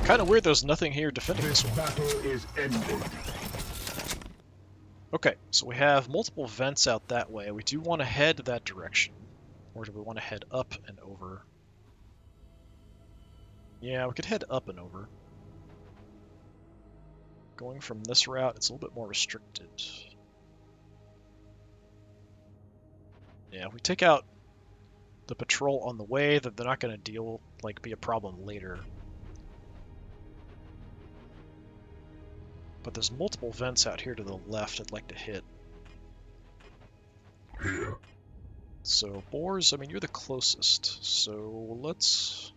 Kind of weird there's nothing here defending This this one. battle is ended. Okay, so we have multiple vents out that way. We do want to head that direction. Or do we want to head up and over? Yeah, we could head up and over. Going from this route, it's a little bit more restricted. Yeah, if we take out the patrol on the way, that they're not going to be a problem later. But there's multiple vents out here to the left I'd like to hit. Here. So, Boars, I mean, you're the closest, so let's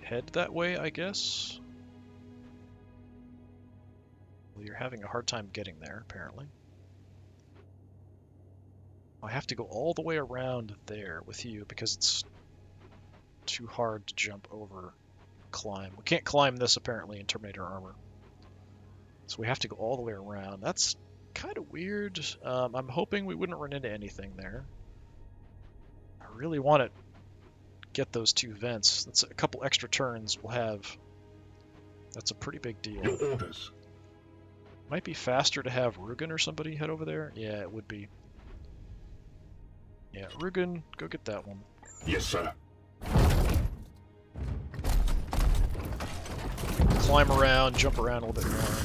head that way, I guess. Well, you're having a hard time getting there, apparently. I have to go all the way around there with you because it's too hard to jump over, climb. We can't climb this, apparently, in Terminator armor. So we have to go all the way around. That's kind of weird. I'm hoping we wouldn't run into anything there. I really want to get those 2 vents. That's a couple extra turns we'll have. That's a pretty big deal. Your orders. Might be faster to have Rugen or somebody head over there. Yeah, it would be. Yeah, Rugen, go get that one. Yes, sir. Climb around, jump around a little bit more.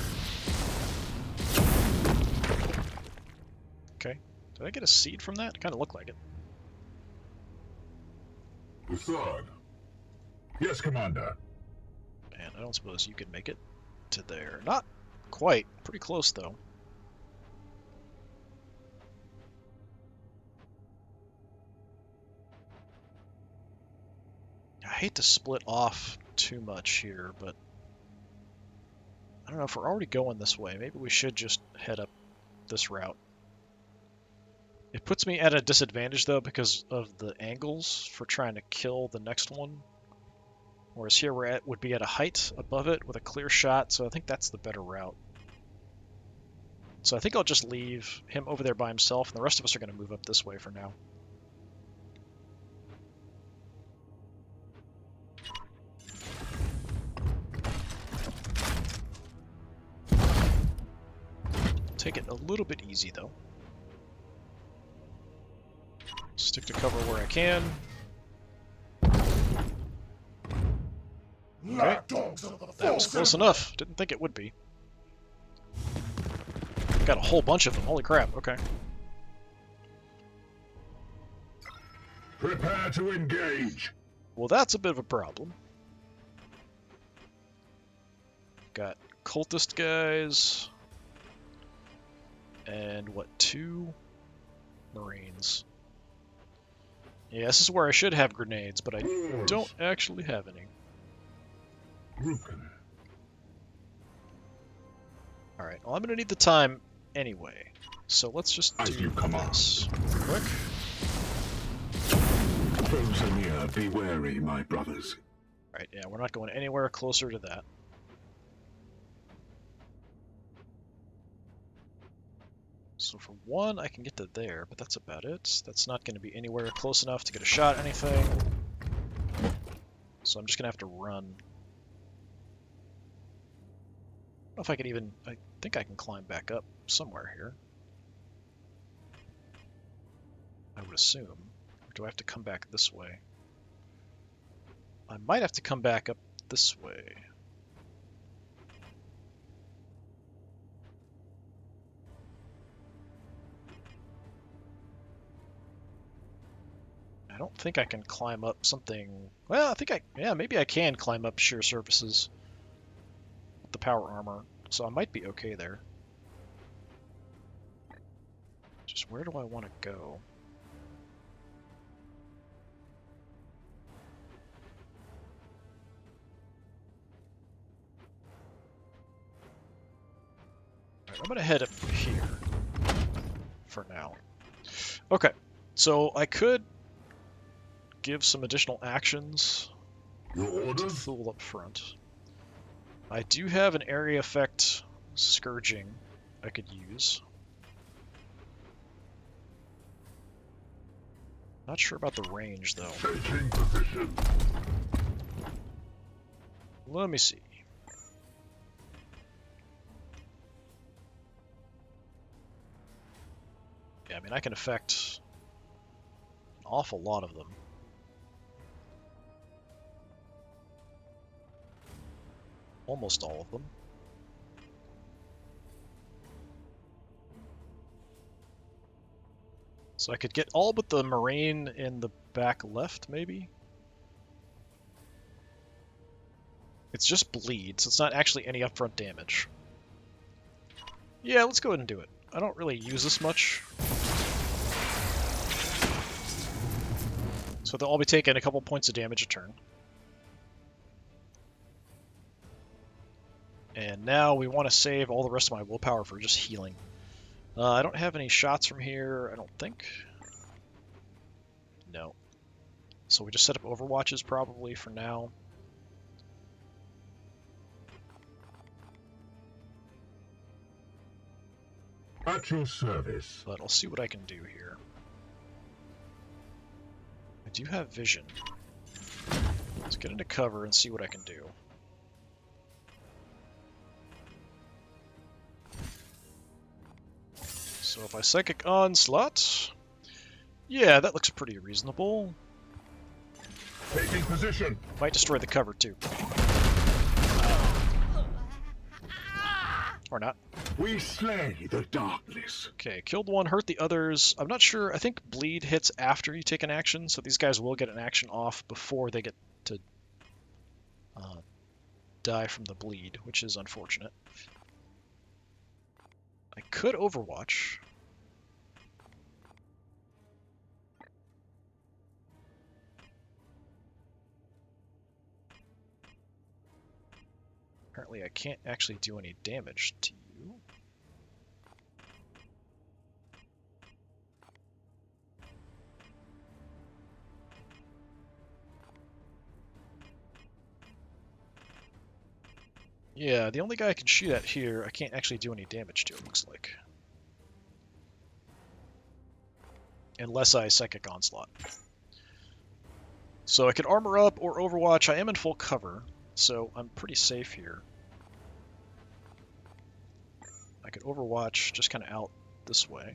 Okay. Did I get a seed from that? It kind of looked like it. The third. Yes, Commander. And I don't suppose you can make it to there. Not quite. Pretty close, though. I hate to split off too much here, but I don't know if we're already going this way. Maybe we should just head up this route. It puts me at a disadvantage, though, because of the angles for trying to kill the next one. Whereas here would be at a height above it with a clear shot, so I think that's the better route. So I think I'll just leave him over there by himself, and the rest of us are going to move up this way for now. Take it a little bit easy, though. Stick to cover where I can. Okay. That was close enough. Didn't think it would be. Got a whole bunch of them. Holy crap. Okay. Prepare to engage. Well, that's a bit of a problem. Got cultist guys. And what, 2 Marines. Yeah, this is where I should have grenades, but I don't actually have any. Rugen. Alright, well, I'm going to need the time anyway. So let's just As do you command. this real quick. Foes are near. Be wary, my brothers. Alright, yeah, we're not going anywhere closer to that. So for 1, I can get to there, but that's about it. That's not going to be anywhere close enough to get a shot at anything. So I'm just going to have to run. I don't know if I can even... I think I can climb back up somewhere here. I would assume. Or do I have to come back this way? I might have to come back up this way. I don't think I can climb up something... Well, I think yeah, maybe I can climb up sheer surfaces with the power armor, so I might be okay there. Just where do I want to go? Alright, I'm gonna head up here for now. Okay, so I could give some additional actions Your to orders? Thule up front. I do have an area effect Scourging I could use. Not sure about the range, though. Taking position. Let me see. Yeah, I mean, I can affect an awful lot of them. Almost all of them. So I could get all but the Marine in the back left, maybe? It's just bleed, so it's not actually any upfront damage. Yeah, let's go ahead and do it. I don't really use this much. So they'll all be taking a couple points of damage a turn. And now we want to save all the rest of my willpower for just healing. I don't have any shots from here, I don't think. No. So we just set up overwatches probably for now. At your service. But I'll see what I can do here. I do have vision. Let's get into cover and see what I can do. So if I Psychic Onslaught... Yeah, that looks pretty reasonable. Taking position. Might destroy the cover too. Or not. We slay the darkness. Okay, killed one, hurt the others. I'm not sure. I think bleed hits after you take an action, so these guys will get an action off before they get to die from the bleed, which is unfortunate. I could Overwatch. Apparently I can't actually do any damage to you. Yeah, the only guy I can shoot at here, I can't actually do any damage to, it looks like. Unless I Psychic Onslaught. So I could armor up or Overwatch. I am in full cover, so I'm pretty safe here. I could Overwatch just kind of out this way.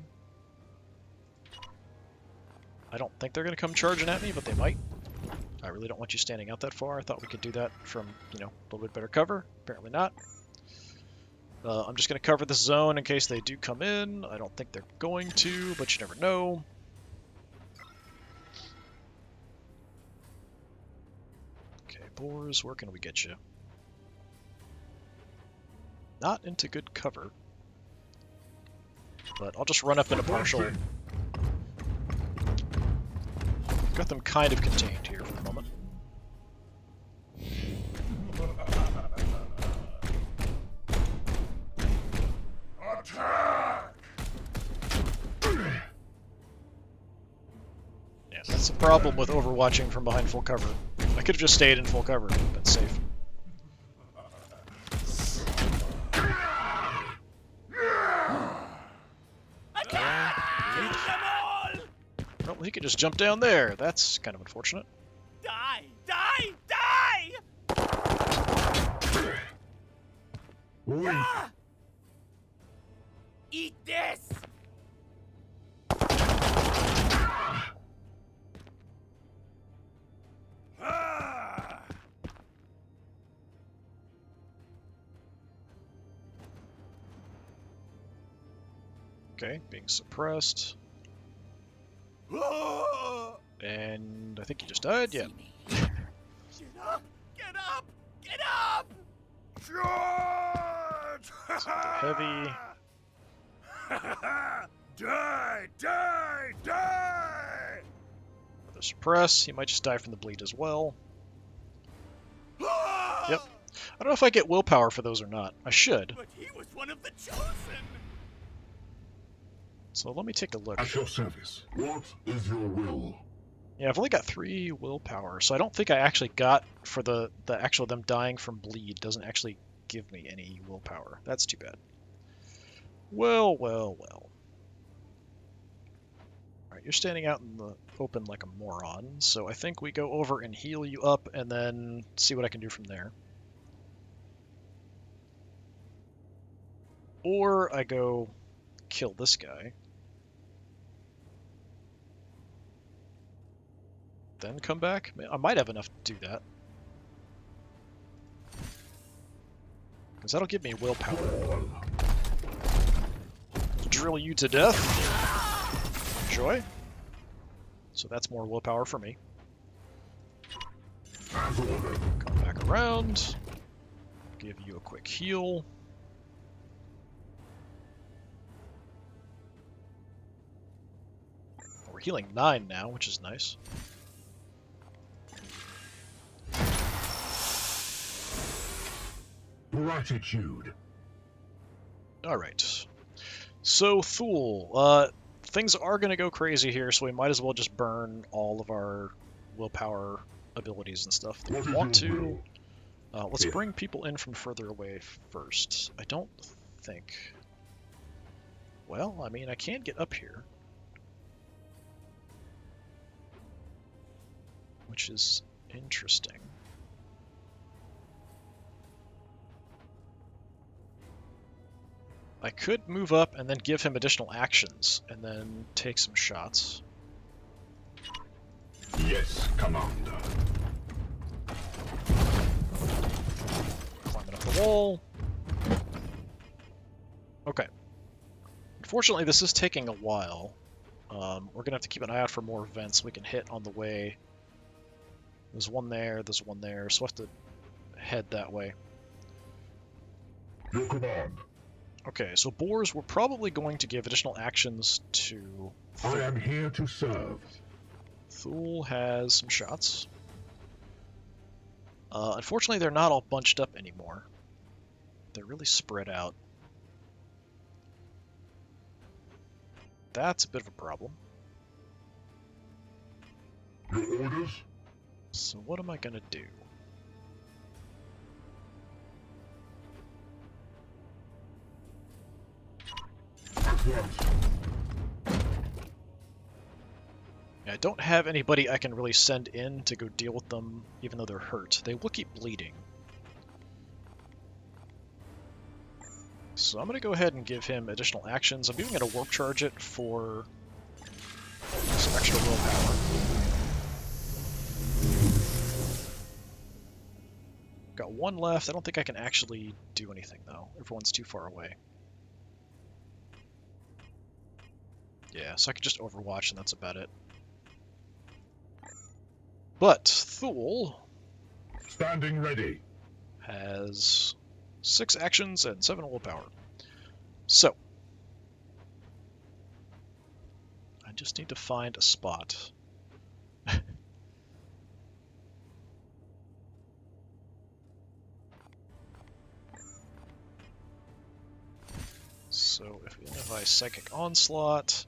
I don't think they're going to come charging at me, but they might. I really don't want you standing out that far. I thought we could do that from, you know, a little bit better cover. Apparently not. I'm just going to cover this zone in case they do come in. I don't think they're going to, but you never know. Okay, Boars, where can we get you? Not into good cover. But I'll just run up in a partial. Got them kind of contained here for the moment. Attack! Yeah, that's the problem with overwatching from behind full cover. I could have just stayed in full cover, but safe. Well, he could just jump down there. That's kind of unfortunate. Die! Die! Die! Weak. Ah! Eat this! Ah! Okay, being suppressed. Ah! And I think he just died, yeah. Get up! Get up! Get up! Charge! Heavy. Die! Die! Die! Another suppress. He might just die from the bleed as well. Ah! Yep, I don't know if I get willpower for those or not. I should. But he was one of the chosen. So let me take a look. At your service. What is your will? Yeah, I've only got 3 willpower, so I don't think I actually got for the actual them dying from bleed doesn't actually give me any willpower. That's too bad. Well, well, well. Alright, you're standing out in the open like a moron, so I think we go over and heal you up and then see what I can do from there. Or I go kill this guy. Then come back? I might have enough to do that. Because that'll give me willpower. Drill you to death. Enjoy. So that's more willpower for me. Come back around. Give you a quick heal. We're healing 9 now, which is nice. Gratitude. Alright. So, Thule. Things are going to go crazy here, so we might as well just burn all of our willpower abilities and stuff that we want to. Let's bring people in from further away first. I don't think... Well, I mean, I can get up here. Which is interesting. I could move up and then give him additional actions, and then take some shots. Yes, Commander. Climbing up the wall. Okay. Unfortunately, this is taking a while. We're going to have to keep an eye out for more vents we can hit on the way. There's one there, so we'll have to head that way. Your command. Okay, so boars, we're probably going to give additional actions to Thule. I am here to serve. Thule has some shots. Unfortunately, they're not all bunched up anymore. They're really spread out. That's a bit of a problem. Your orders? So what am I going to do? At once. I don't have anybody I can really send in to go deal with them, even though they're hurt. They will keep bleeding. So I'm going to go ahead and give him additional actions. I'm even going to warp charge it for some extra willpower. Got 1 left. I don't think I can actually do anything, though. Everyone's too far away. Yeah, so I could just overwatch, and that's about it. But Thule Standing ready. has 6 actions and 7 willpower. So, I just need to find a spot. So, if I Psychic Onslaught...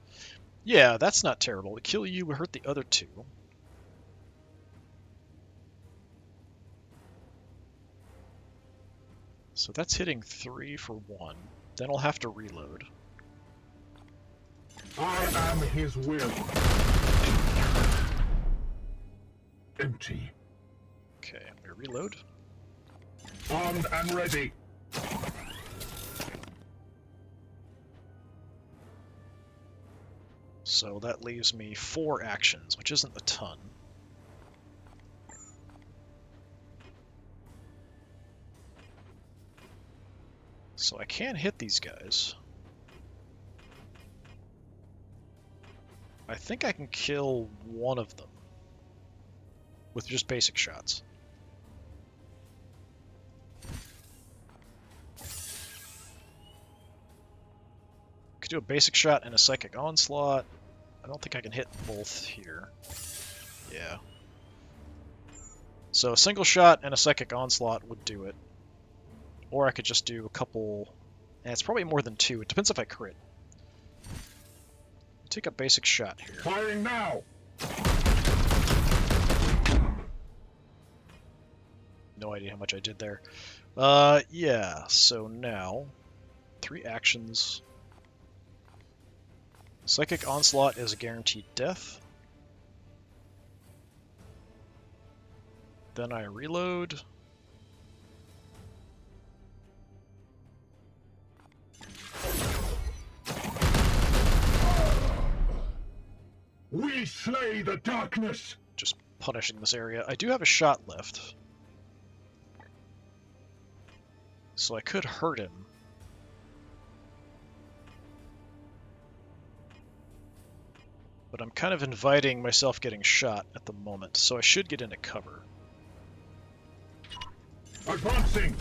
Yeah, that's not terrible. We kill you, we hurt the other 2. So that's hitting 3 for 1. Then I'll have to reload. I am his will. Empty. Okay, I'm gonna reload. Armed and ready. So that leaves me 4 actions, which isn't a ton. So I can hit these guys. I think I can kill one of them with just basic shots. Could do a basic shot and a psychic onslaught. I don't think I can hit both here. Yeah. So a single shot and a psychic onslaught would do it. Or I could just do a couple... And it's probably more than 2. It depends if I crit. Take a basic shot here. Firing now! No idea how much I did there. Yeah, so now 3 actions. Psychic Onslaught is a guaranteed death. Then I reload. We slay the darkness! Just punishing this area. I do have a shot left. So I could hurt him. But I'm kind of inviting myself getting shot at the moment, so I should get into cover. Advancing!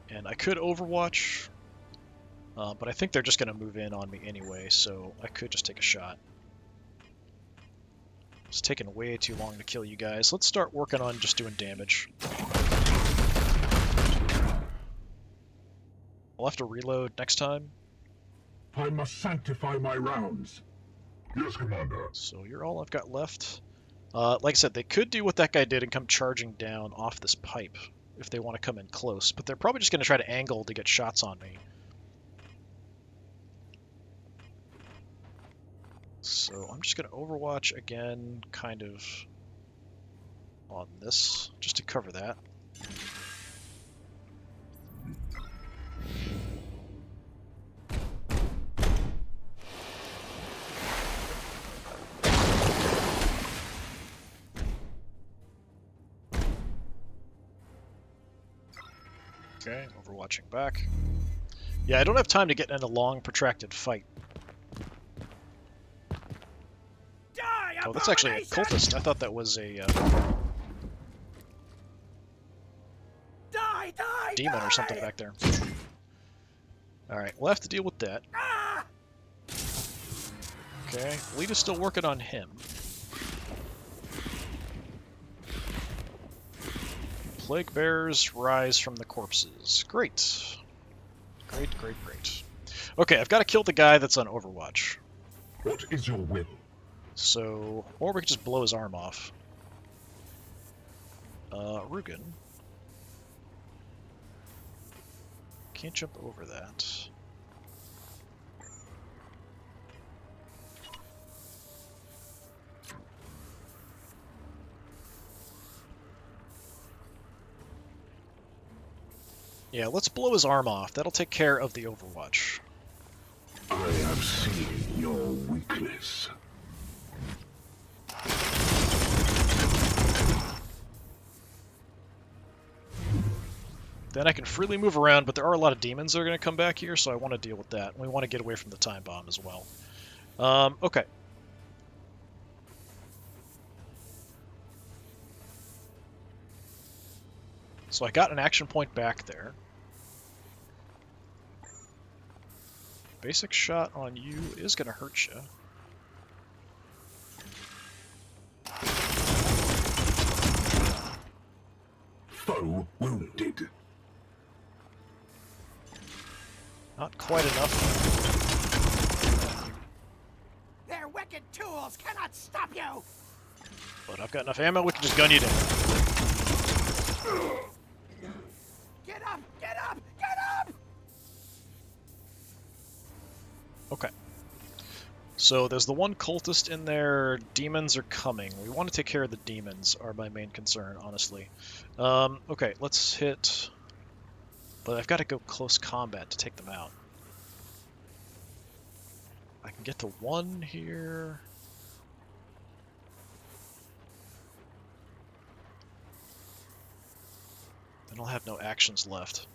And I could Overwatch, but I think they're just going to move in on me anyway, so I could just take a shot. It's taking way too long to kill you guys. Let's start working on just doing damage. I'll have to reload next time. I must sanctify my rounds. Yes, Commander. So you're all I've got left. Like I said, they could do what that guy did and come charging down off this pipe if they want to come in close, but they're probably just going to try to angle to get shots on me. So I'm just going to Overwatch again, kind of on this, just to cover that. Okay, Overwatching back. Yeah, I don't have time to get in a long, protracted fight. Oh, that's actually a cultist. I thought that was a demon or something back there. Alright, we'll have to deal with that. Okay, Lead is still working on him. Plague Bears rise from the corpses. Great. Great, great, great. Okay, I've got to kill the guy that's on Overwatch. What is your will? So, or we could just blow his arm off. Rugen. Can't jump over that. Yeah, let's blow his arm off. That'll take care of the Overwatch. I have seen your weakness. Then I can freely move around, but there are a lot of demons that are going to come back here, so I want to deal with that. We want to get away from the time bomb as well. Okay. So I got an action point back there. Basic shot on you is going to hurt you. Foe wounded. Not quite enough. Their wicked tools cannot stop you! But I've got enough ammo, we can just gun you down. Get up! Get up! Get up! Okay. So there's the one cultist in there. Demons are coming. We want to take care of the demons, are my main concern, honestly. Okay, let's hit... But I've got to go close combat to take them out. I can get to 1 here. Then I'll have no actions left.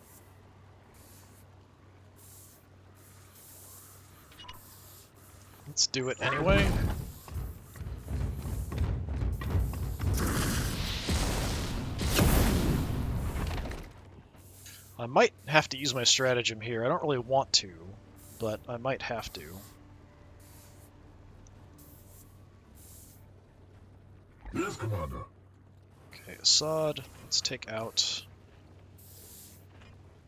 Let's do it anyway. I might have to use my stratagem here. I don't really want to, but I might have to. Yes, Commander. Okay, Assad. Let's take out...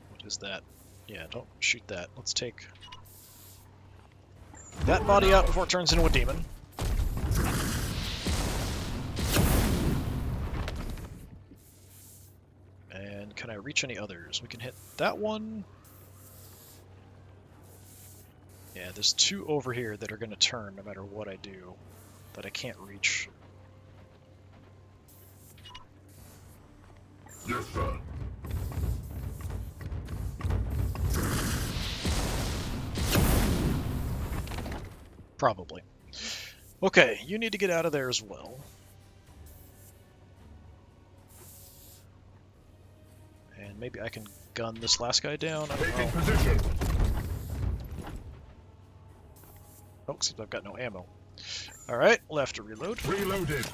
What is that? Yeah, don't shoot that. Let's take that body out before it turns into a demon. And can I reach any others? We can hit that one. Yeah, there's two over here that are going to turn no matter what I do that I can't reach. Yes, sir. Probably. Okay, you need to get out of there as well. And maybe I can gun this last guy down. I don't Taking know. position. Oh, seems I've got no ammo. Alright, we'll have to reload. Reloaded.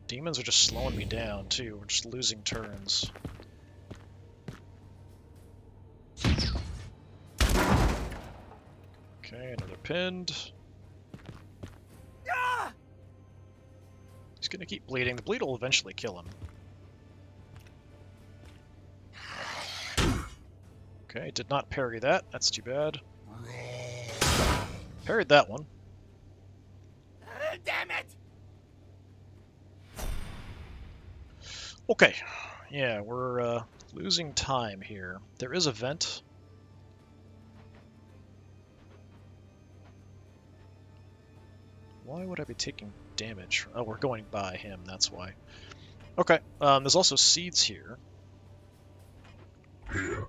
Demons are just slowing me down, too. We're just losing turns. Okay, another pinned. He's gonna keep bleeding. The bleed will eventually kill him. Okay, did not parry that. That's too bad. Parried that one. Damn it! Okay, yeah, we're losing time here. There is a vent. Why would I be taking damage? Oh, we're going by him, that's why. Okay, there's also seeds here. Here.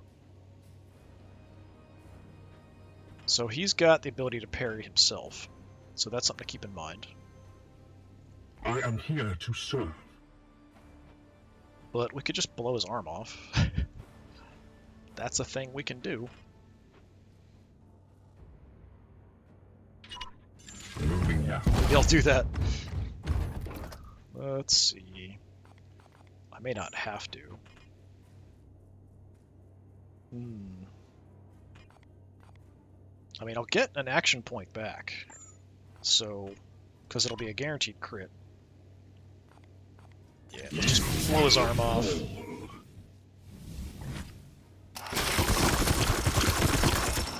So he's got the ability to parry himself. So that's something to keep in mind. I am here to serve. But we could just blow his arm off. That's a thing we can do. Moving Yeah, now. maybe I'll do that. Let's see. I may not have to. I mean, I'll get an action point back. So, because it'll be a guaranteed crit. Yeah, let's just blow his arm off.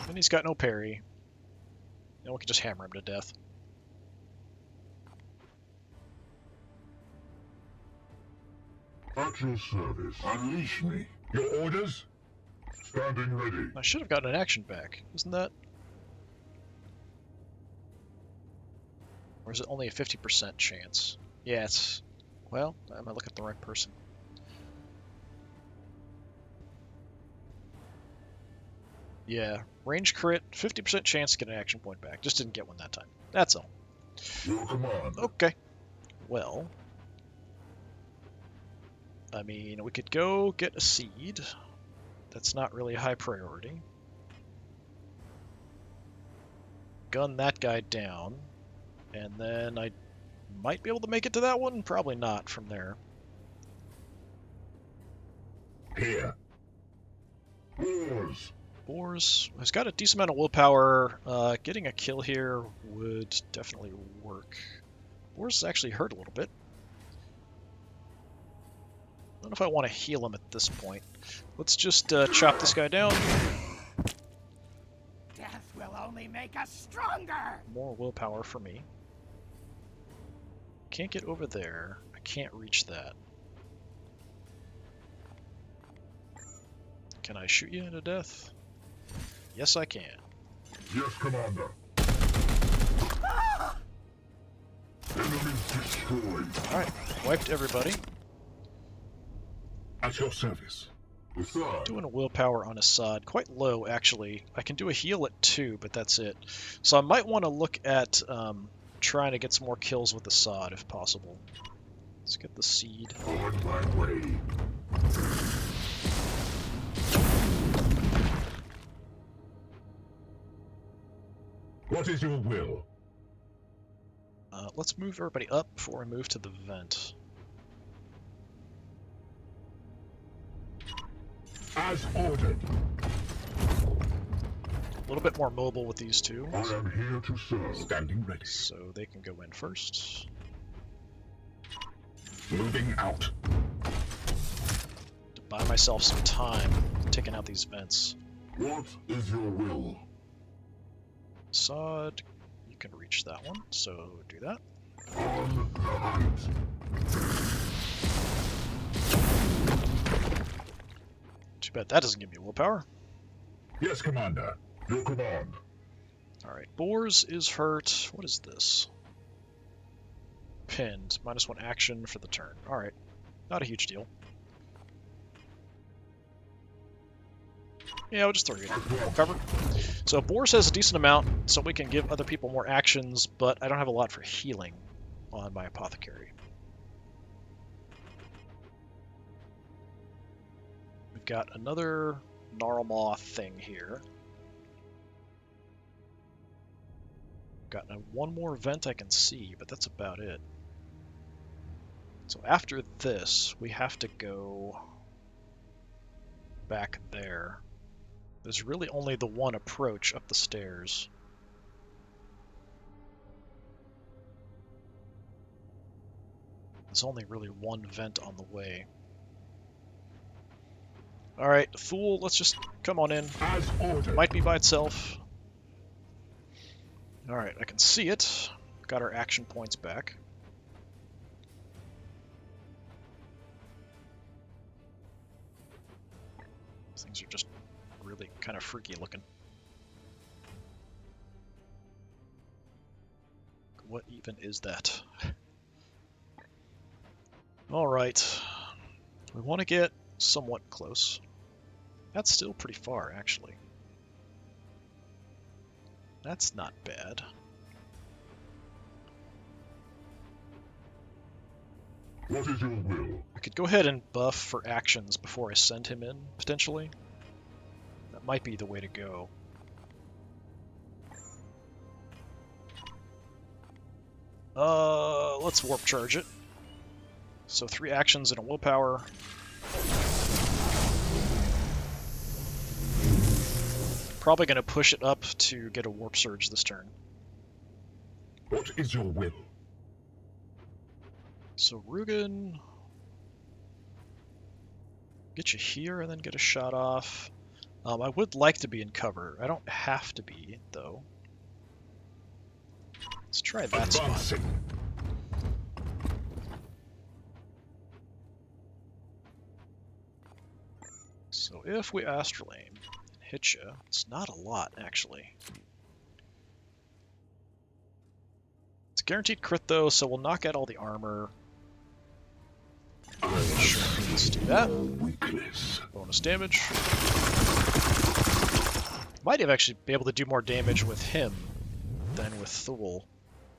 And he's got no parry. And we can just hammer him to death. At your service. Unleash me. Your orders? Standing ready. I should have gotten an action back, isn't that? Or is it only a 50% chance? Yeah, it's... Well, I might look at the right person. Yeah, range crit, 50% chance to get an action point back. Just didn't get one that time. That's all. Your command. Okay. Well... I mean, we could go get a seed. That's not really a high priority. Gun that guy down. And then I might be able to make it to that one. Probably not from there. Here. Wars. Boars has got a decent amount of willpower. Getting a kill here would definitely work. Boars actually hurt a little bit. I don't know if I want to heal him at this point. Let's just chop this guy down. Death will only make us stronger! More willpower for me. Can't get over there. I can't reach that. Can I shoot you into death? Yes, I can. Yes, Commander. Enemy destroyed. Alright, wiped everybody. At your service. Assad. Doing a willpower on Assad. Quite low, actually. I can do a heal at 2, but that's it. So I might want to look at trying to get some more kills with Assad, if possible. Let's get the seed. On my way. What is your will? Let's move everybody up before we move to the vent. As ordered. A little bit more mobile with these two, I am here to serve. Standing ready. so they can go in first. Moving out. To buy myself some time taking out these vents. What is your will? Sod, you can reach that one, so do that. On the hunt. Too bad that doesn't give me willpower. Yes, Commander. Your command. Alright, Boars is hurt. What is this? Pinned. -1 action for the turn. Alright, not a huge deal. Yeah, we'll just throw you in. Cover. So Boars has a decent amount, so we can give other people more actions, but I don't have a lot for healing on my apothecary. We've got another Gnarlmaw thing here. Got one more vent I can see, but that's about it. So after this, we have to go back there. There's really only the one approach up the stairs. There's only really one vent on the way. Alright, Thule, let's just come on in. As ordered. Might be by itself. Alright, I can see it. Got our action points back. These things are just really kind of freaky looking. What even is that? Alright. We want to get somewhat close. That's still pretty far, actually. That's not bad. What is your will? I could go ahead and buff for actions before I send him in, potentially. That might be the way to go. Let's warp charge it. So 3 actions and a willpower. Probably going to push it up to get a warp surge this turn. What is your will? So Rugen, get you here and then get a shot off. I would like to be in cover. I don't have to be, though. Let's try that spot. Advancing. So if we astral aim and hit you, it's not a lot, actually. It's a guaranteed crit, though, so we'll knock out all the armor. Sure, let's do that. Weakness. Bonus damage. Might have actually be able to do more damage with him than with Thule,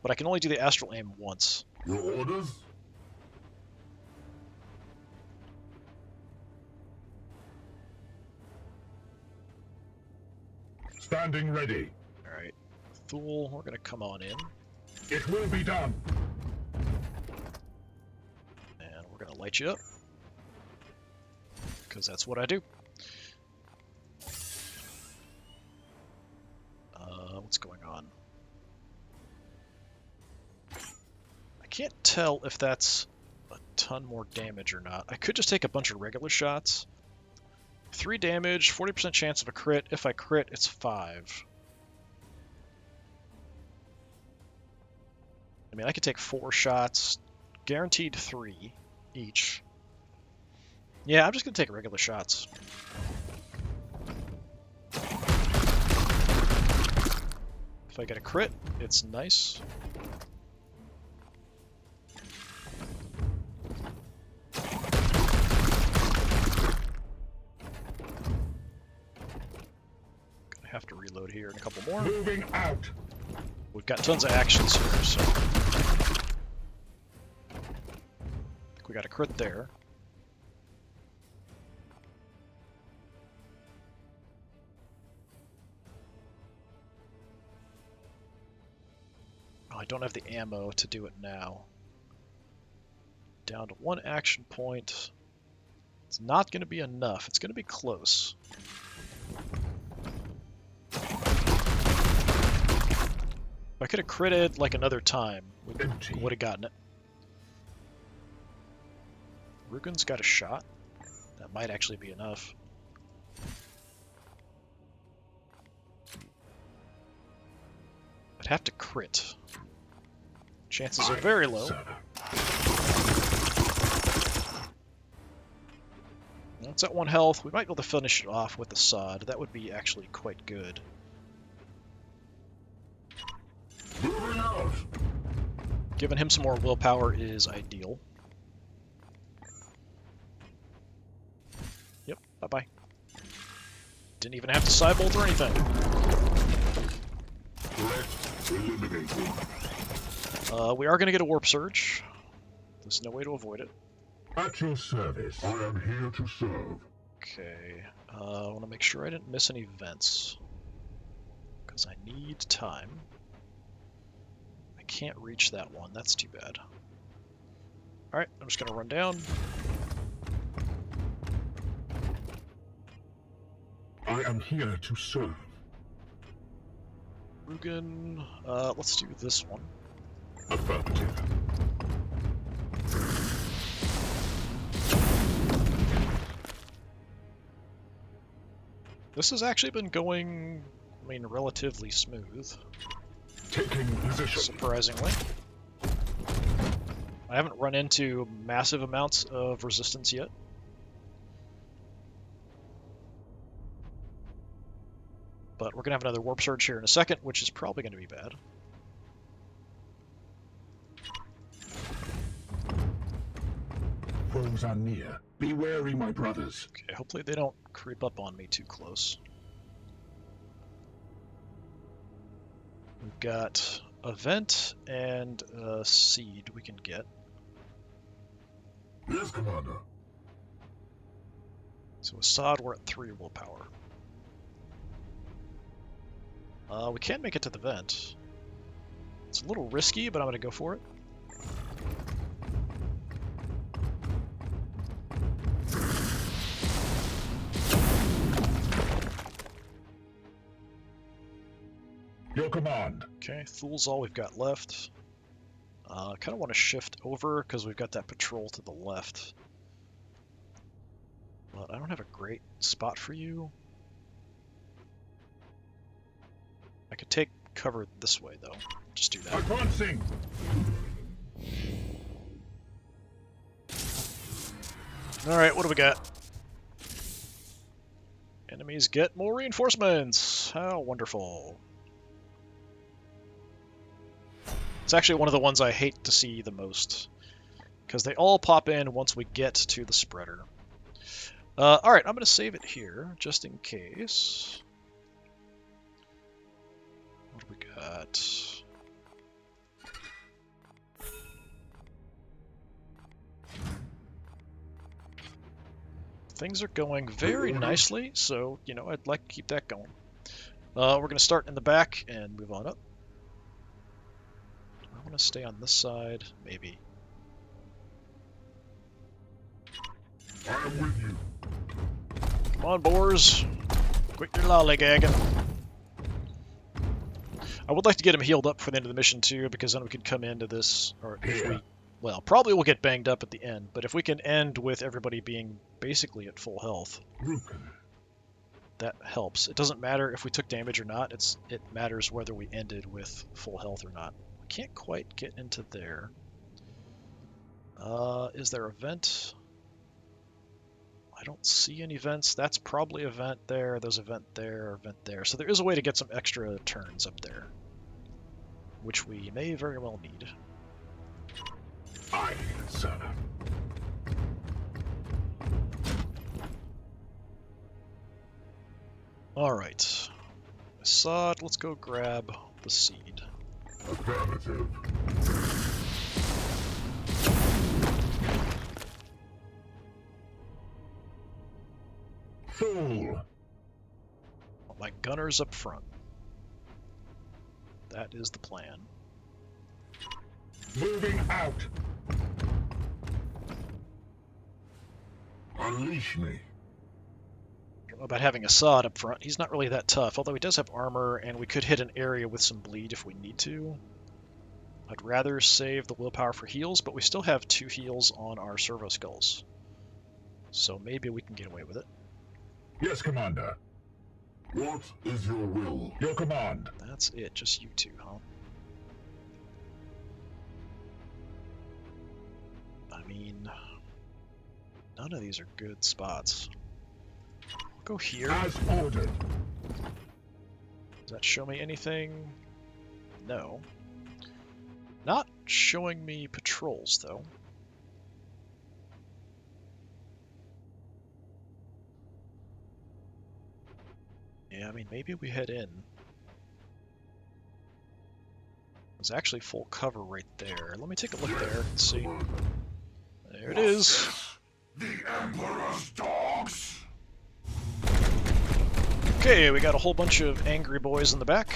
but I can only do the astral aim once. Your orders? Standing ready. Alright, Thule, we're gonna come on in, It will be done. and we're gonna light you up. Because that's what I do. What's going on? I can't tell if that's a ton more damage or not. I could just take a bunch of regular shots. 3 damage, 40% chance of a crit. If I crit, it's 5. I mean, I could take 4 shots, guaranteed 3 each. Yeah, I'm just gonna take regular shots. If I get a crit, it's nice. Gonna have to reload here in a couple more. Moving out. We've got tons of actions here, so I think we got a crit there. Oh, I don't have the ammo to do it now. Down to 1 action point. It's not going to be enough. It's going to be close. If I could have critted like another time, we would have gotten it. Rugen's got a shot. That might actually be enough. I'd have to crit. Chances are very low. It's at 1 health. We might be able to finish it off with the sod. That would be actually quite good. Moving out. Giving him some more willpower is ideal. Yep, bye-bye. Didn't even have to sidebolt or anything. Let's eliminate one. We are going to get a Warp Surge. There's no way to avoid it. At your service. I am here to serve. Okay, I want to make sure I didn't miss any vents. Because I need time. I can't reach that one, that's too bad. Alright, I'm just going to run down. I am here to serve. Rugen, let's do this one. Affirmative. This has actually been going, I mean, relatively smooth. Taking position. Surprisingly. I haven't run into massive amounts of resistance yet. But we're going to have another Warp Surge here in a second, which is probably going to be bad. Foes are near. Be wary, my brothers. Okay, hopefully they don't creep up on me too close. We've got a vent and a seed we can get. Yes, Commander. So with sod, we're at 3 willpower. We can make it to the vent. It's a little risky, but I'm going to go for it. Your command. Okay, Thul's all we've got left. I kind of want to shift over because we've got that patrol to the left. But I don't have a great spot for you. I could take cover this way, though. Just do that. Advancing. Alright, what do we got? Enemies get more reinforcements! How wonderful. It's actually one of the ones I hate to see the most, because they all pop in once we get to the spreader. Alright, I'm going to save it here, just in case. What do we got? Things are going very nicely, so, you know, I'd like to keep that going. We're going to start in the back and move on up. Do I want to stay on this side? Maybe. I am with you. Come on, boars. Quit your lollygagging. I would like to get him healed up for the end of the mission, too, because then we could come into this, or if we... Well, probably we'll get banged up at the end, but if we can end with everybody being basically at full health, that helps. It doesn't matter if we took damage or not, it matters whether we ended with full health or not. We can't quite get into there. Is there a vent? I don't see any vents. That's probably a vent there, there's a vent there, a vent there. So there is a way to get some extra turns up there, which we may very well need. Aye, sir. Alright. Sod, let's go grab the seed. Affirmative. Fool. My gunner's up front. That is the plan. Moving out. Unleash me. I don't know about having Assad up front. He's not really that tough, although he does have armor, and we could hit an area with some bleed if we need to. I'd rather save the willpower for heals, but we still have 2 heals on our servo skulls. So maybe we can get away with it. Yes, Commander. What is your will? Your command. That's it, just you 2, huh? I mean, none of these are good spots. Go here. As ordered. Does that show me anything? No. Not showing me patrols, though. Yeah, I mean, maybe we head in. There's actually full cover right there. Let me take a look there and see. There it is. The Emperor's dogs. Okay, we got a whole bunch of angry boys in the back.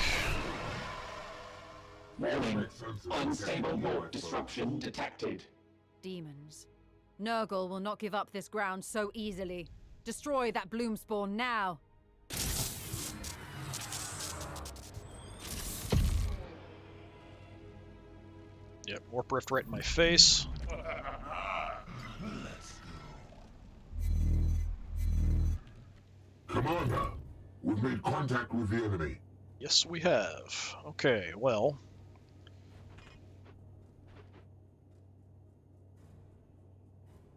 Warning. Unstable warp disruption detected. Demons. Nurgle will not give up this ground so easily. Destroy that bloom spawn now. Yep, warp rift right in my face. Commander, we've made contact with the enemy. Yes, we have. Okay, well.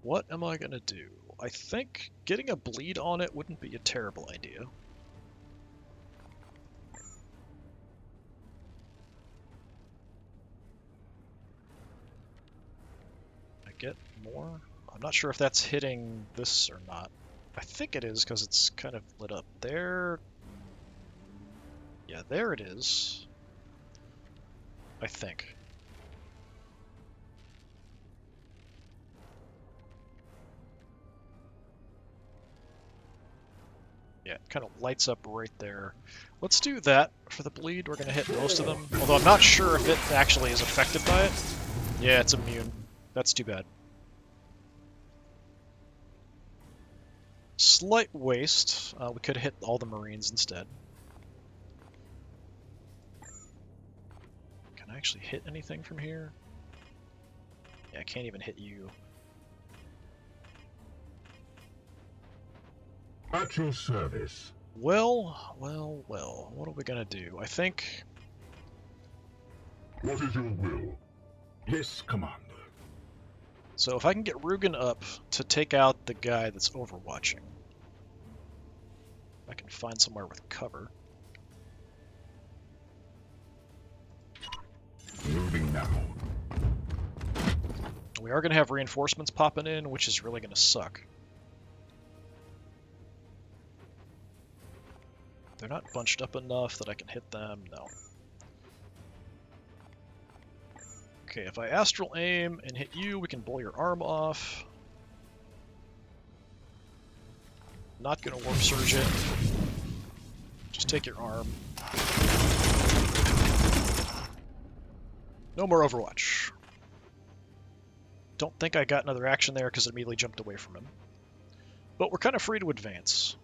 What am I gonna do? I think getting a bleed on it wouldn't be a terrible idea. I get more? I'm not sure if that's hitting this or not. I think it is because it's kind of lit up there. Yeah, there it is. I think. Yeah, it kind of lights up right there. Let's do that for the bleed. We're going to hit most of them. Although I'm not sure if it actually is affected by it. Yeah, it's immune. That's too bad. Slight waste. We could have hit all the Marines instead. Can I actually hit anything from here? Yeah, I can't even hit you. At your service. Well, well, well. What are we gonna do? I think... What is your will? Yes, Commander. So if I can get Rugen up to take out the guy that's overwatching. I can find somewhere with cover. Moving now. We are going to have reinforcements popping in, which is really going to suck. They're not bunched up enough that I can hit them, no. Okay, if I astral aim and hit you, we can blow your arm off. Not going to warp surge it. Just take your arm. No more Overwatch. Don't think I got another action there because it immediately jumped away from him. But we're kind of free to advance.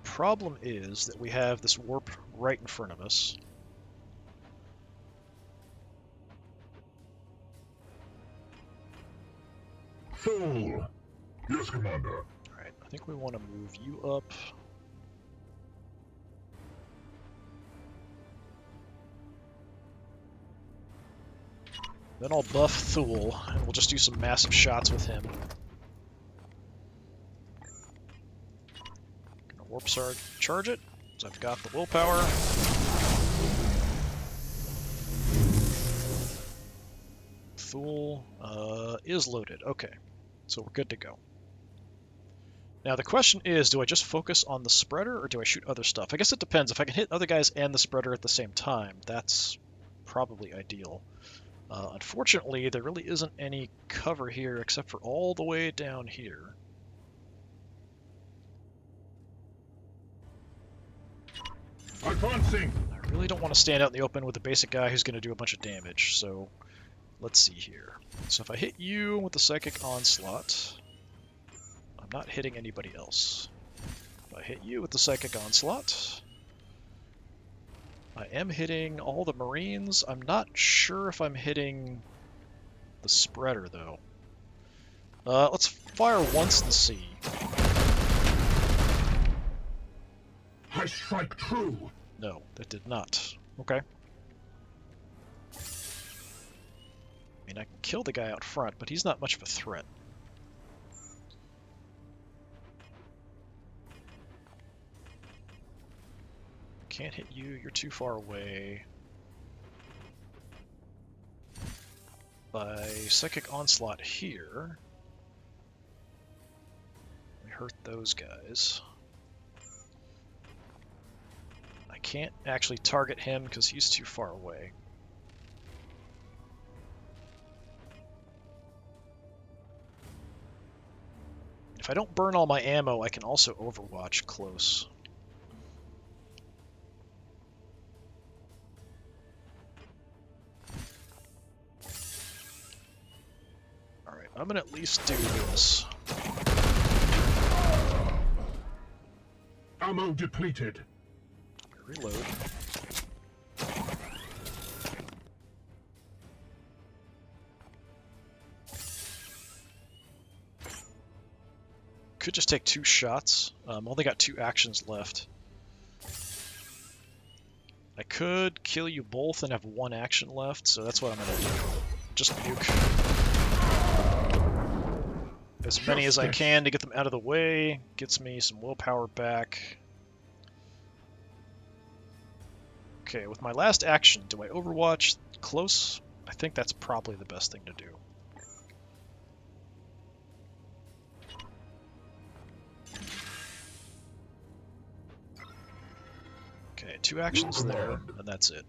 Problem is that we have this warp right in front of us. Full. Yes, Commander. Alright, I think we want to move you up. Then I'll buff Thule, and we'll just do some massive shots with him. Gonna warp charge it, so I've got the willpower. Thule is loaded. Okay, so we're good to go. Now the question is, do I just focus on the spreader, or do I shoot other stuff? I guess it depends. If I can hit other guys and the spreader at the same time, that's probably ideal. Unfortunately, there really isn't any cover here except for all the way down here. Advancing. I really don't want to stand out in the open with a basic guy who's going to do a bunch of damage, so Let's see here. So if I hit you with the Psychic Onslaught, I'm not hitting anybody else. If I hit you with the Psychic Onslaught, I am hitting all the Marines. I'm not sure if I'm hitting the Spreader, though. Let's fire once and see. I strike true. No, that did not. Okay. I mean, I can kill the guy out front, but he's not much of a threat. Can't hit you, you're too far away. By Psychic Onslaught here, we hurt those guys. I can't actually target him because he's too far away. If I don't burn all my ammo, I can also overwatch close. Alright, I'm gonna at least do this. Ammo depleted. Reload. Could just take 2 shots. Only got 2 actions left. I could kill you both and have 1 action left, so that's what I'm gonna do. Just nuke as many as I can to get them out of the way. Gets me some willpower back. Okay, with my last action, do I overwatch close? I think that's probably the best thing to do. Okay, 2 actions there, and that's it.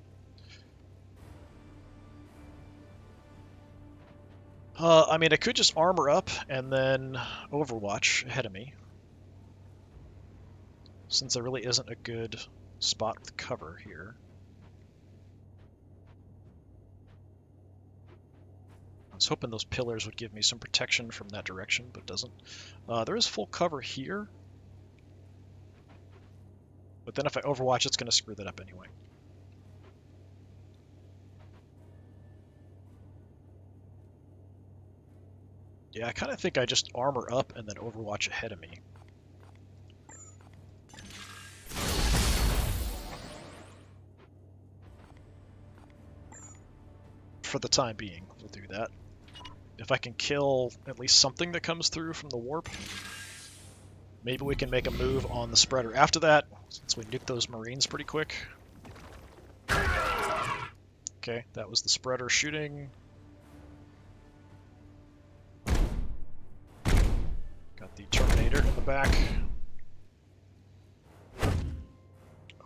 I mean, I could just armor up and then overwatch ahead of me, since there really isn't a good spot with cover here. I was hoping those pillars would give me some protection from that direction, but it doesn't. There is full cover here, but then if I overwatch, it's going to screw that up anyway. Yeah, I kind of think I just armor up and then overwatch ahead of me. For the time being, we'll do that. If I can kill at least something that comes through from the warp, maybe we can make a move on the Spreader after that, since we nuke those Marines pretty quick. Okay, that was the Spreader shooting. Got the Terminator in the back. Oh,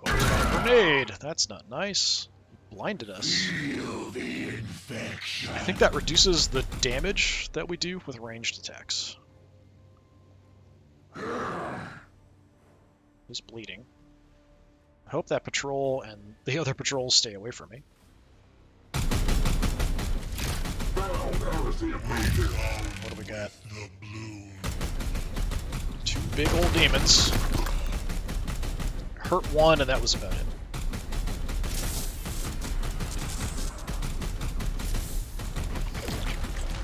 he's got a grenade! That's not nice. He blinded us. Feel the infection. I think that reduces the damage that we do with ranged attacks. He's bleeding. I hope that patrol and the other patrols stay away from me. What do we got? 2 big old demons. Hurt 1, and that was about it.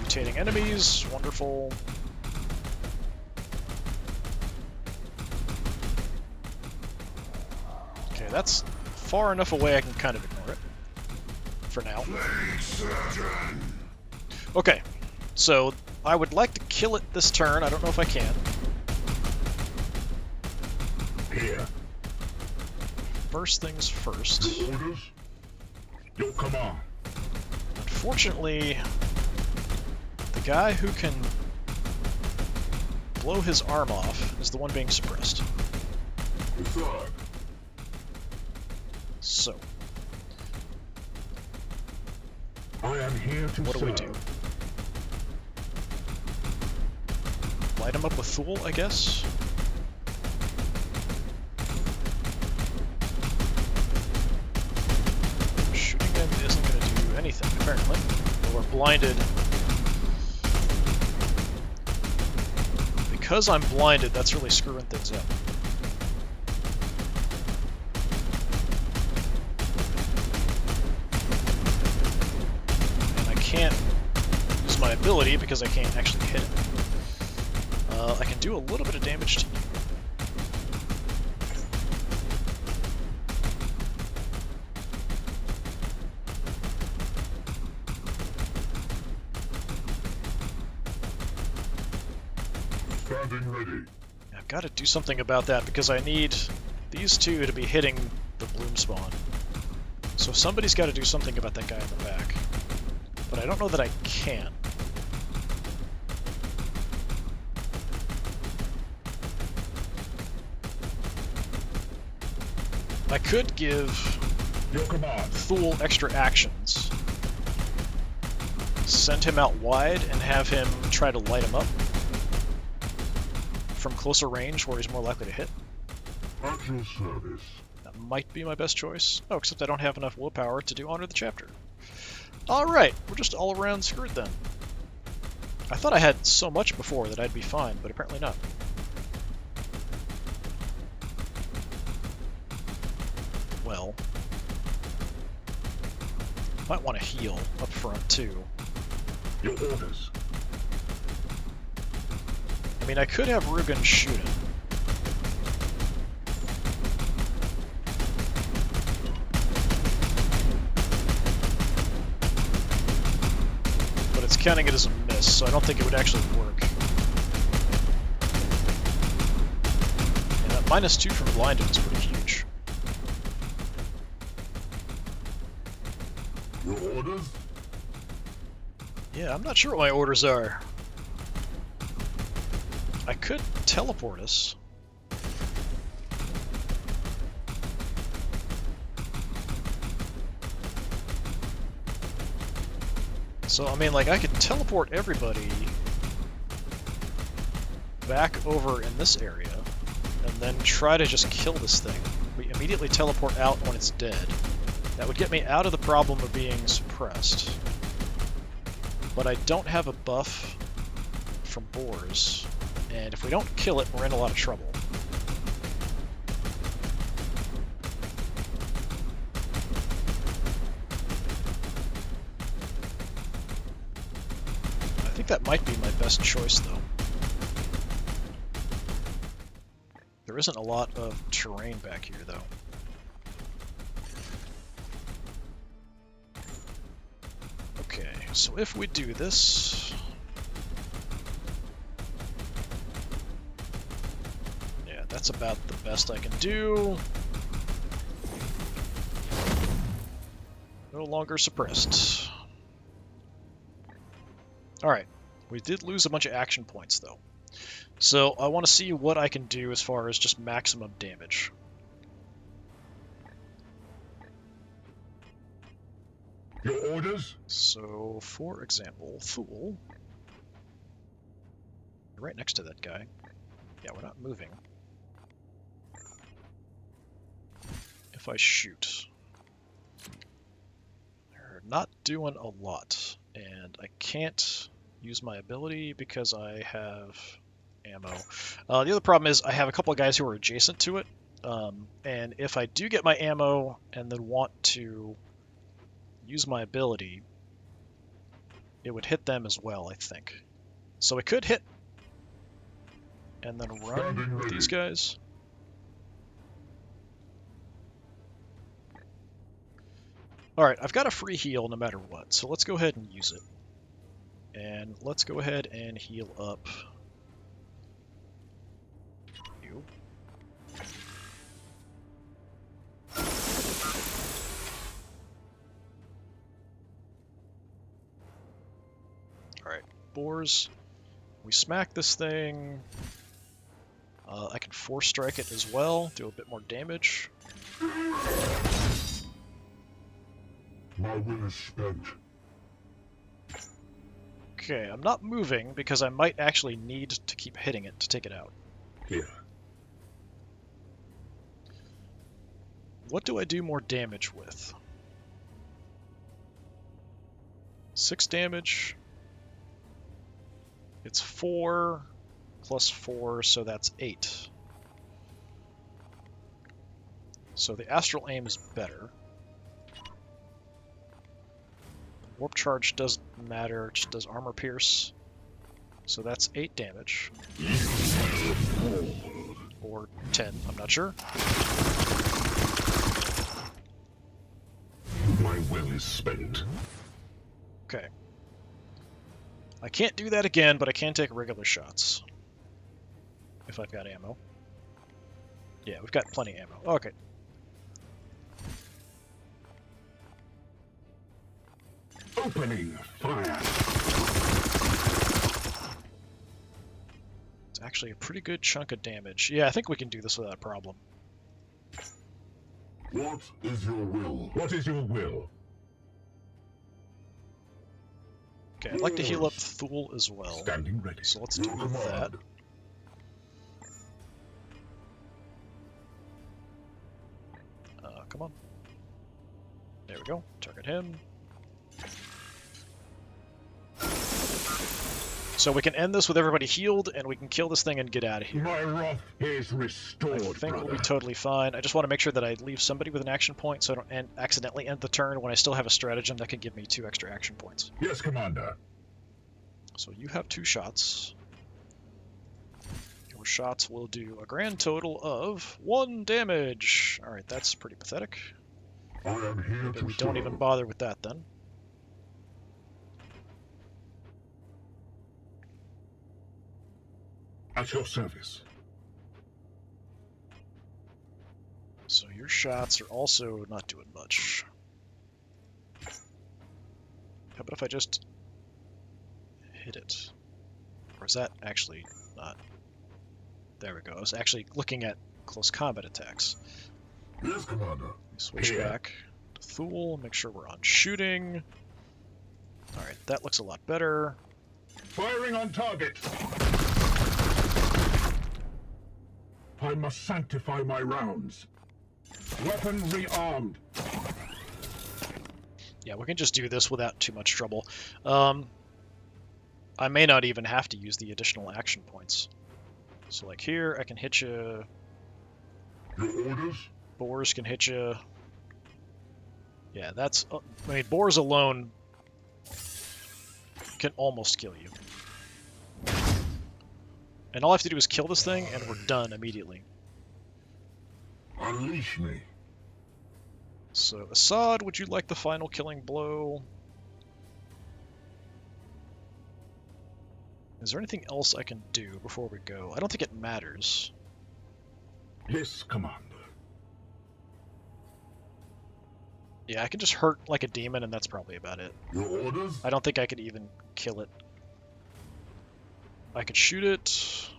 Mutating enemies, wonderful. Okay, that's far enough away I can kind of ignore it. For now. Okay, so I would like to kill it this turn. I don't know if I can. Here. First things first. Orders? Your command. Unfortunately, the guy who can blow his arm off is the one being suppressed. Decide. So, I am here to what do we do? Light him up with Thule, I guess? Shooting him isn't going to do anything, apparently. we're blinded. Because I'm blinded, that's really screwing things up. And I can't use my ability because I can't actually hit him. I can do a little bit of damage to you. Standing ready. I've got to do something about that because I need these two to be hitting the bloom spawn. So somebody's got to do something about that guy in the back. But I don't know that I can. I could give Your command. Thule extra actions. Send him out wide and have him try to light him up from closer range where he's more likely to hit. At your service. That might be my best choice. Oh, except I don't have enough willpower to do Honor the Chapter. Alright, we're just all around screwed then. I thought I had so much before that I'd be fine, but apparently not. Well, might want to heal up front too. Your orders. I mean, I could have Rugen shoot him. But it's counting it as a miss, so I don't think it would actually work. And that -2 from blinded is pretty huge. Your orders? Yeah, I'm not sure what my orders are. I could teleport us. So, I mean, like, I could teleport everybody back over in this area, and then try to just kill this thing. We immediately teleport out when it's dead. That would get me out of the problem of being suppressed. But I don't have a buff from boars, and if we don't kill it, we're in a lot of trouble. I think that might be my best choice, though. There isn't a lot of terrain back here, though. Okay, so if we do this... Yeah, that's about the best I can do. No longer suppressed. Alright, we did lose a bunch of action points, though. So I want to see what I can do as far as just maximum damage. Your orders? So, for example, Thule. Right next to that guy. Yeah, we're not moving. If I shoot. They're not doing a lot. And I can't use my ability because I have ammo. The other problem is I have a couple of guys who are adjacent to it. And if I do get my ammo and then want to use my ability, it would hit them as well, I think. So it could hit and then run with these guys. Alright, I've got a free heal no matter what, so let's go ahead and use it. And let's go ahead and heal up you. Alright, boars. We smack this thing. I can force strike it as well, do a bit more damage. My will is spent. Okay, I'm not moving because I might actually need to keep hitting it to take it out. Here. What do I do more damage with? 6 damage. It's 4 plus 4, so that's 8. So the astral aim is better. Warp charge doesn't matter, it just does armor pierce. So that's 8 damage. Or 10, I'm not sure. My will is spent. Okay. I can't do that again, but I can take regular shots. If I've got ammo. Yeah, we've got plenty of ammo. Okay. Opening fire. It's actually a pretty good chunk of damage. Yeah, I think we can do this without a problem. What is your will? What is your will? Okay, I'd like to heal up Thule as well. Standing ready. So let's do Your that. command. Come on. There we go. Target him. So we can end this with everybody healed, and we can kill this thing and get out of here. My wrath is I restored, think we'll be brother. totally fine. I just want to make sure that I leave somebody with an action point so I don't accidentally end the turn when I still have a stratagem that can give me 2 extra action points. Yes, Commander. So you have 2 shots. Your shots will do a grand total of 1 damage. Alright, that's pretty pathetic. I am here Maybe to we don't serve. even bother with that then. At your service. So your shots are also not doing much. How about if I just hit it? Or is that actually not? There we go. I was actually looking at close combat attacks. Yes, Commander. Switch Here. back to Thule, make sure we're on shooting. Alright, that looks a lot better. Firing on target. I must sanctify my rounds. Weapon rearmed. Yeah, we can just do this without too much trouble. I may not even have to use the additional action points. So like here, I can hit you. Your orders? Boars can hit you. Yeah, that's... I mean, boars alone can almost kill you. And all I have to do is kill this thing, and we're done immediately. Unleash me. So, Assad, would you like the final killing blow? Is there anything else I can do before we go? I don't think it matters. Yes, Commander. Yeah, I can just hurt like a demon, and that's probably about it. Your orders? I don't think I could even kill it. I could shoot it.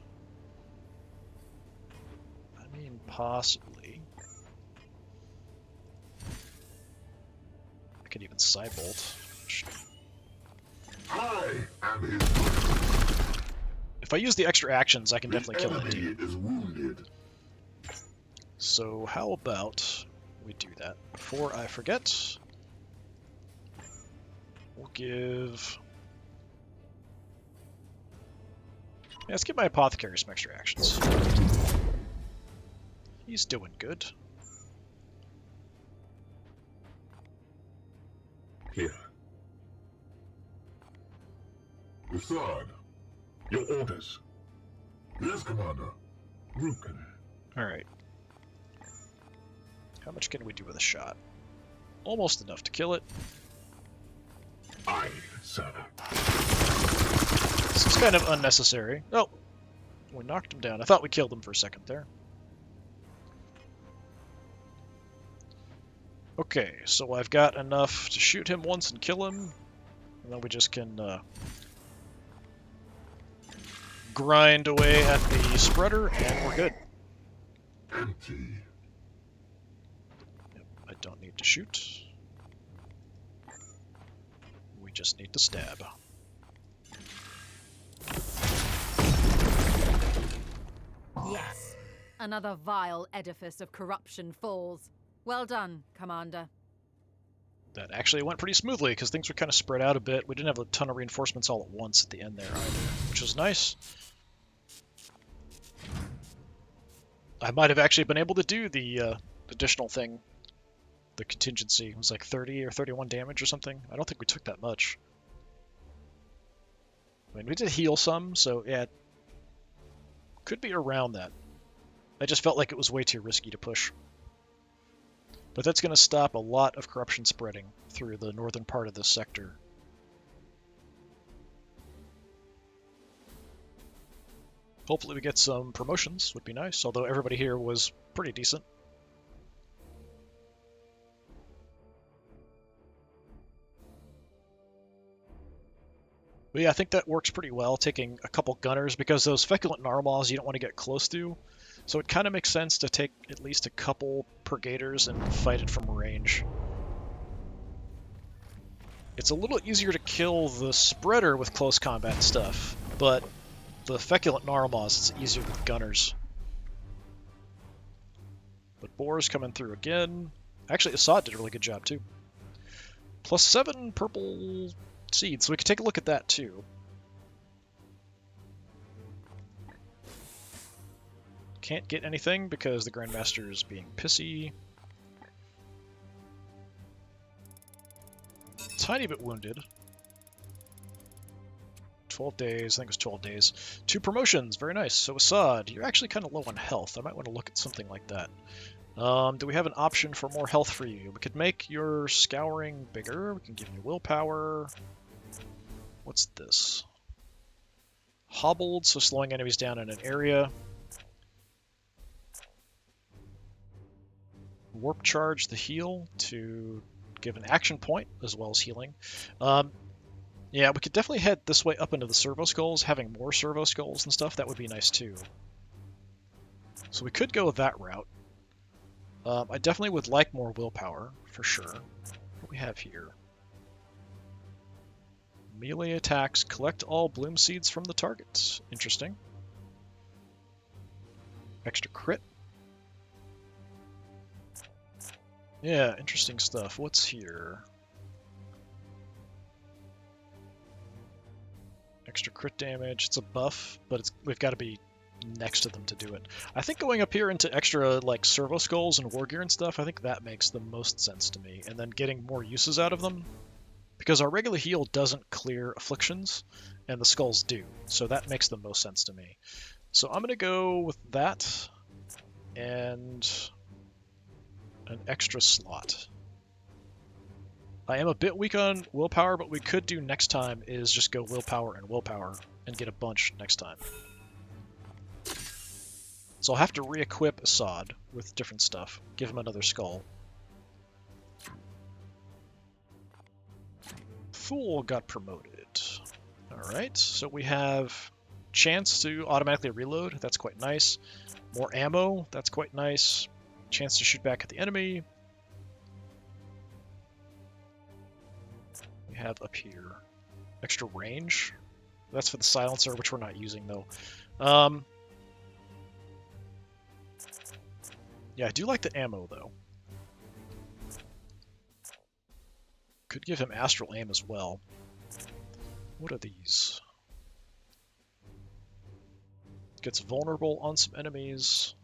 I mean, possibly. I could even Cybolt. I am his. If I use the extra actions, I can The definitely kill that enemy demon. is wounded. So how about we do that? Before I forget, we'll give... Yeah, let's give my Apothecary some extra actions. He's doing good. Here. Assad. Your orders. Yes, Commander. Rukin. Alright. How much can we do with a shot? Almost enough to kill it. Aye, sir. This is kind of unnecessary. Oh! We knocked him down. I thought we killed him for a second there. Okay, so I've got enough to shoot him once and kill him. And then we just can grind away at the spreader, and we're good. Empty. Yep, I don't need to shoot. We just need to stab. Yes. Another vile edifice of corruption falls. Well done, Commander. That actually went pretty smoothly because things were kind of spread out a bit. We didn't have a ton of reinforcements all at once at the end there either, which was nice. I might have actually been able to do the additional thing. The contingency was like 30 or 31 damage or something. I don't think we took that much. I mean, we did heal some, so yeah, could be around that. I just felt like it was way too risky to push. But that's going to stop a lot of corruption spreading through the northern part of this sector. Hopefully we get some promotions, would be nice, although everybody here was pretty decent. But yeah, I think that works pretty well, taking a couple gunners, because those feculent narwhals you don't want to get close to. So it kind of makes sense to take at least a couple Purgators and fight it from range. It's a little easier to kill the spreader with close combat stuff, but the feculent narwhals, it's easier with gunners. But boars coming through again. Actually, Assad did a really good job too. +7 purple seeds, so we could take a look at that too. Can't get anything because the Grandmaster is being pissy. Tiny bit wounded. 12 days, I think it was 12 days. 2 promotions, very nice. So Assad, you're actually kind of low on health. I might want to look at something like that. Do we have an option for more health for you? We could make your scouring bigger. We can give you willpower. What's this? Hobbled, so slowing enemies down in an area. Warp charge the heal to give an action point as well as healing. Yeah, we could definitely head this way up into the servo skulls. Having more servo skulls and stuff, that would be nice too. So we could go that route. I definitely would like more willpower, for sure. What do we have here? Melee attacks collect all bloom seeds from the targets. Interesting. Extra crit. Yeah, interesting stuff. What's here? Extra crit damage. It's a buff, but we've got to be next to them to do it. I think going up here into extra like servo skulls and war gear and stuff, I think that makes the most sense to me. And then getting more uses out of them. Because our regular heal doesn't clear afflictions, and the skulls do. So that makes the most sense to me. So I'm going to go with that and an extra slot. I am a bit weak on willpower, but we could do next time is just go willpower and get a bunch next time. So I'll have to re-equip Assad with different stuff. Give him another skull. Fool got promoted. Alright, so we have chance to automatically reload. That's quite nice. More ammo. That's quite nice. Chance to shoot back at the enemy. We have up here extra range. That's for the silencer, which we're not using though. Yeah, I do like the ammo though. Could give him astral aim as well. What are these? Gets vulnerable on some enemies.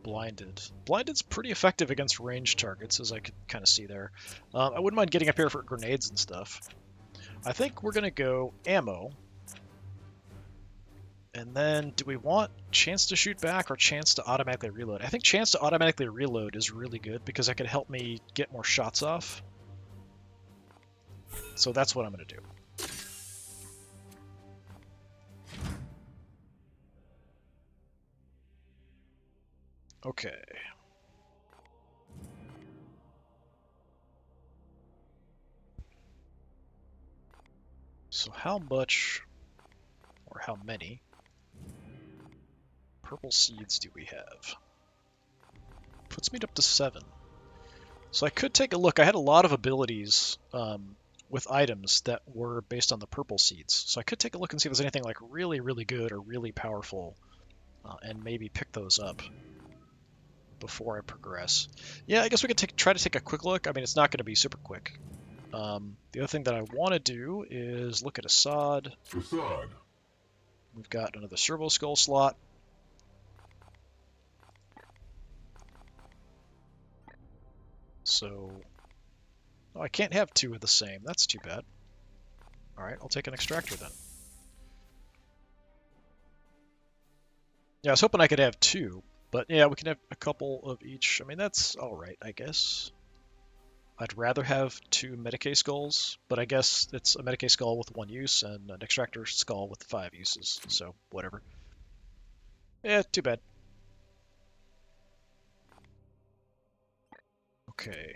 Blinded. Blinded's pretty effective against ranged targets, as I could kind of see there. I wouldn't mind getting up here for grenades and stuff. I think we're going to go ammo. And then, do we want chance to shoot back or chance to automatically reload? I think chance to automatically reload is really good because that could help me get more shots off. So that's what I'm going to do. Okay. So how much, or how many, purple seeds do we have? Puts me up to 7. So I could take a look. I had a lot of abilities with items that were based on the purple seeds. So I could take a look and see if there's anything like really, really good or really powerful and maybe pick those up. before I progress. Yeah, I guess we could try to take a quick look. I mean, it's not going to be super quick. The other thing that I want to do is look at Assad. Assad. We've got another servo skull slot. So, oh, I can't have two of the same. That's too bad. All right, I'll take an extractor then. Yeah, I was hoping I could have two, but yeah, we can have a couple of each. I mean, that's all right, I guess. I'd rather have two Medicae skulls, but I guess it's a Medicae skull with one use and an extractor skull with 5 uses, so whatever. Yeah, too bad. Okay.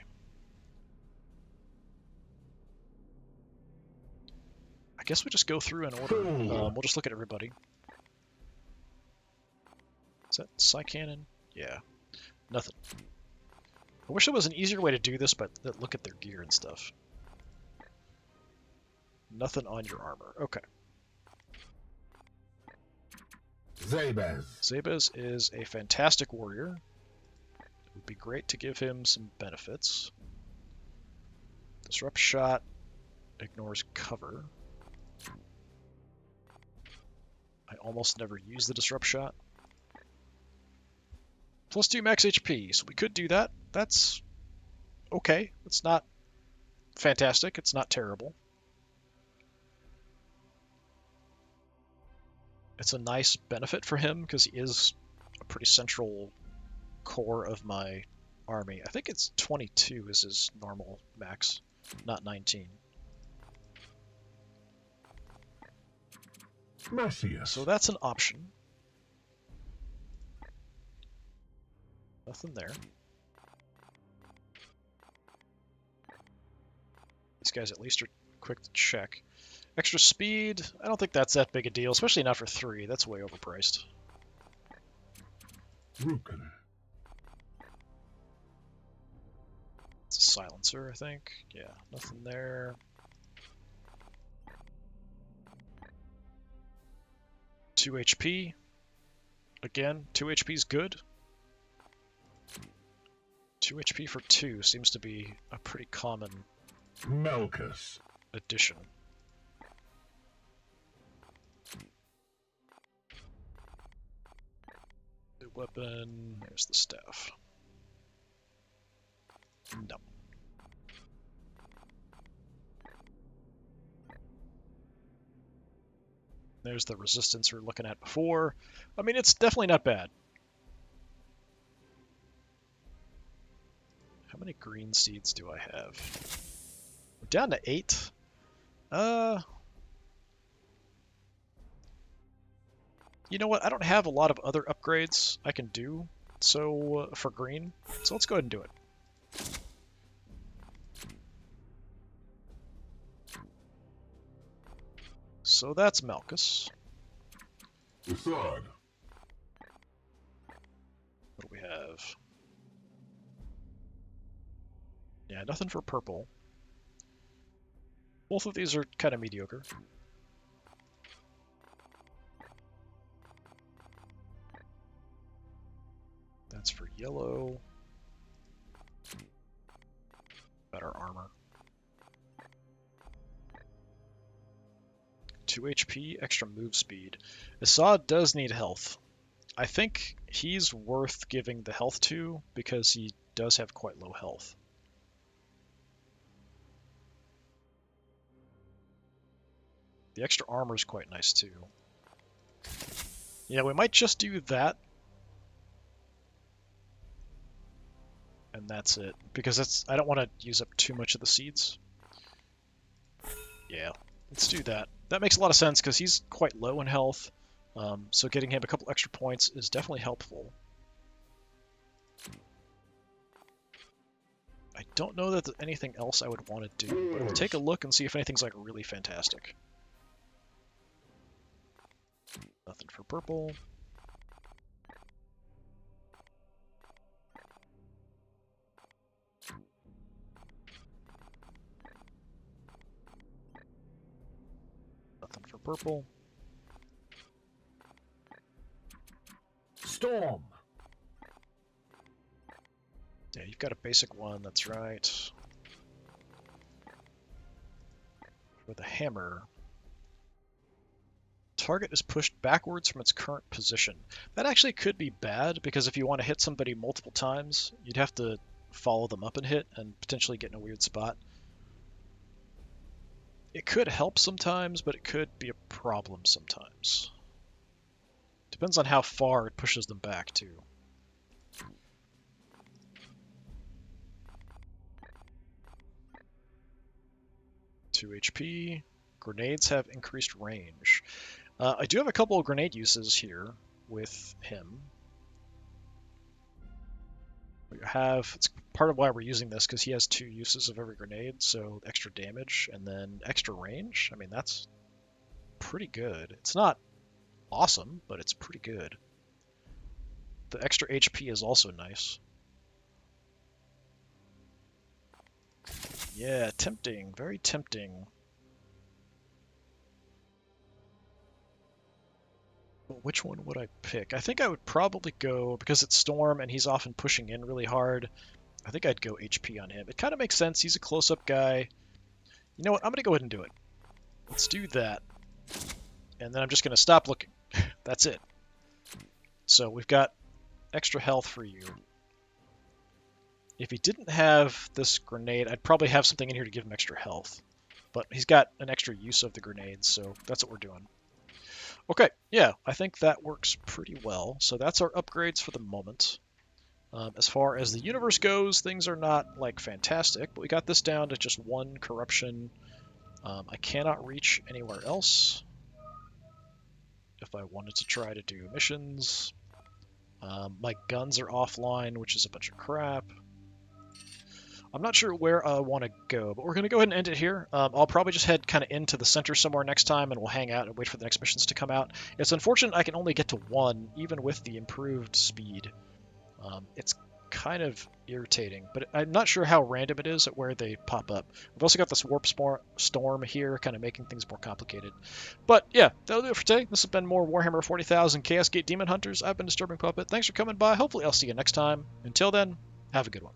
I guess we just go through in order. We'll just look at everybody. Is that Psy Cannon? Yeah. Nothing. I wish there was an easier way to do this, but look at their gear and stuff. Nothing on your armor. Okay. Zabez. Zabez is a fantastic warrior. It would be great to give him some benefits. Disrupt shot ignores cover. I almost never use the disrupt shot. Plus 2 max HP, so we could do that. That's okay. It's not fantastic. It's not terrible. It's a nice benefit for him because he is a pretty central core of my army. I think it's 22 is his normal max, not 19. Mercius. So that's an option. Nothing there. These guys at least are quick to check. Extra speed, I don't think that's that big a deal, especially not for 3. That's way overpriced. Ruken. It's a silencer, I think. Yeah, nothing there. 2 HP. Again, 2 HP is good. 2 HP for 2 seems to be a pretty common Melkus. addition. The weapon, there's the staff. No. There's the resistance we were looking at before. I mean, it's definitely not bad. How many green seeds do I have? We're down to 8. You know what? I don't have a lot of other upgrades I can do so for green. So let's go ahead and do it. So that's Malchus. Assad. What do we have? Yeah, nothing for purple. Both of these are kind of mediocre. That's for yellow. Better armor. 2 HP, extra move speed. Assad does need health. I think he's worth giving the health to because he does have quite low health. The extra armor is quite nice too. Yeah, we might just do that. And that's it. Because I don't want to use up too much of the seeds. Yeah, let's do that. That makes a lot of sense because he's quite low in health. So getting him a couple extra points is definitely helpful. I don't know that there's anything else I would want to do, but we'll take a look and see if anything's like really fantastic. Nothing for purple. Nothing for purple. Storm. Yeah, you've got a basic one, that's right. For the hammer, target is pushed backwards from its current position. That actually could be bad, because if you want to hit somebody multiple times, you'd have to follow them up and hit, and potentially get in a weird spot. It could help sometimes, but it could be a problem sometimes. Depends on how far it pushes them back, too. Two HP. Grenades have increased range. I do have a couple of grenade uses here with him. It's part of why we're using this, because he has 2 uses of every grenade, so extra damage and then extra range. I mean, that's pretty good. It's not awesome, but it's pretty good. The extra HP is also nice. Yeah, tempting. Very tempting. But which one would I pick? I think I would probably go, because it's Storm and he's often pushing in really hard, I think I'd go HP on him. It kind of makes sense. He's a close-up guy. You know what? I'm going to go ahead and do it. Let's do that. And then I'm just going to stop looking. That's it. So we've got extra health for you. If he didn't have this grenade, I'd probably have something in here to give him extra health. But he's got an extra use of the grenades, so that's what we're doing. Okay, yeah, I think that works pretty well. So that's our upgrades for the moment. As far as the universe goes, things are not, like, fantastic, but we got this down to just 1 corruption. I cannot reach anywhere else if I wanted to try to do missions. My guns are offline, which is a bunch of crap. I'm not sure where I want to go, but we're going to go ahead and end it here. I'll probably just head kind of into the center somewhere next time, and we'll hang out and wait for the next missions to come out. It's unfortunate I can only get to 1, even with the improved speed. It's kind of irritating, but I'm not sure how random it is at where they pop up. We've also got this warp storm here, kind of making things more complicated. But yeah, that'll do it for today. This has been more Warhammer 40,000 Chaos Gate Demon Hunters. I've been Disturbing Puppet. Thanks for coming by. Hopefully I'll see you next time. Until then, have a good one.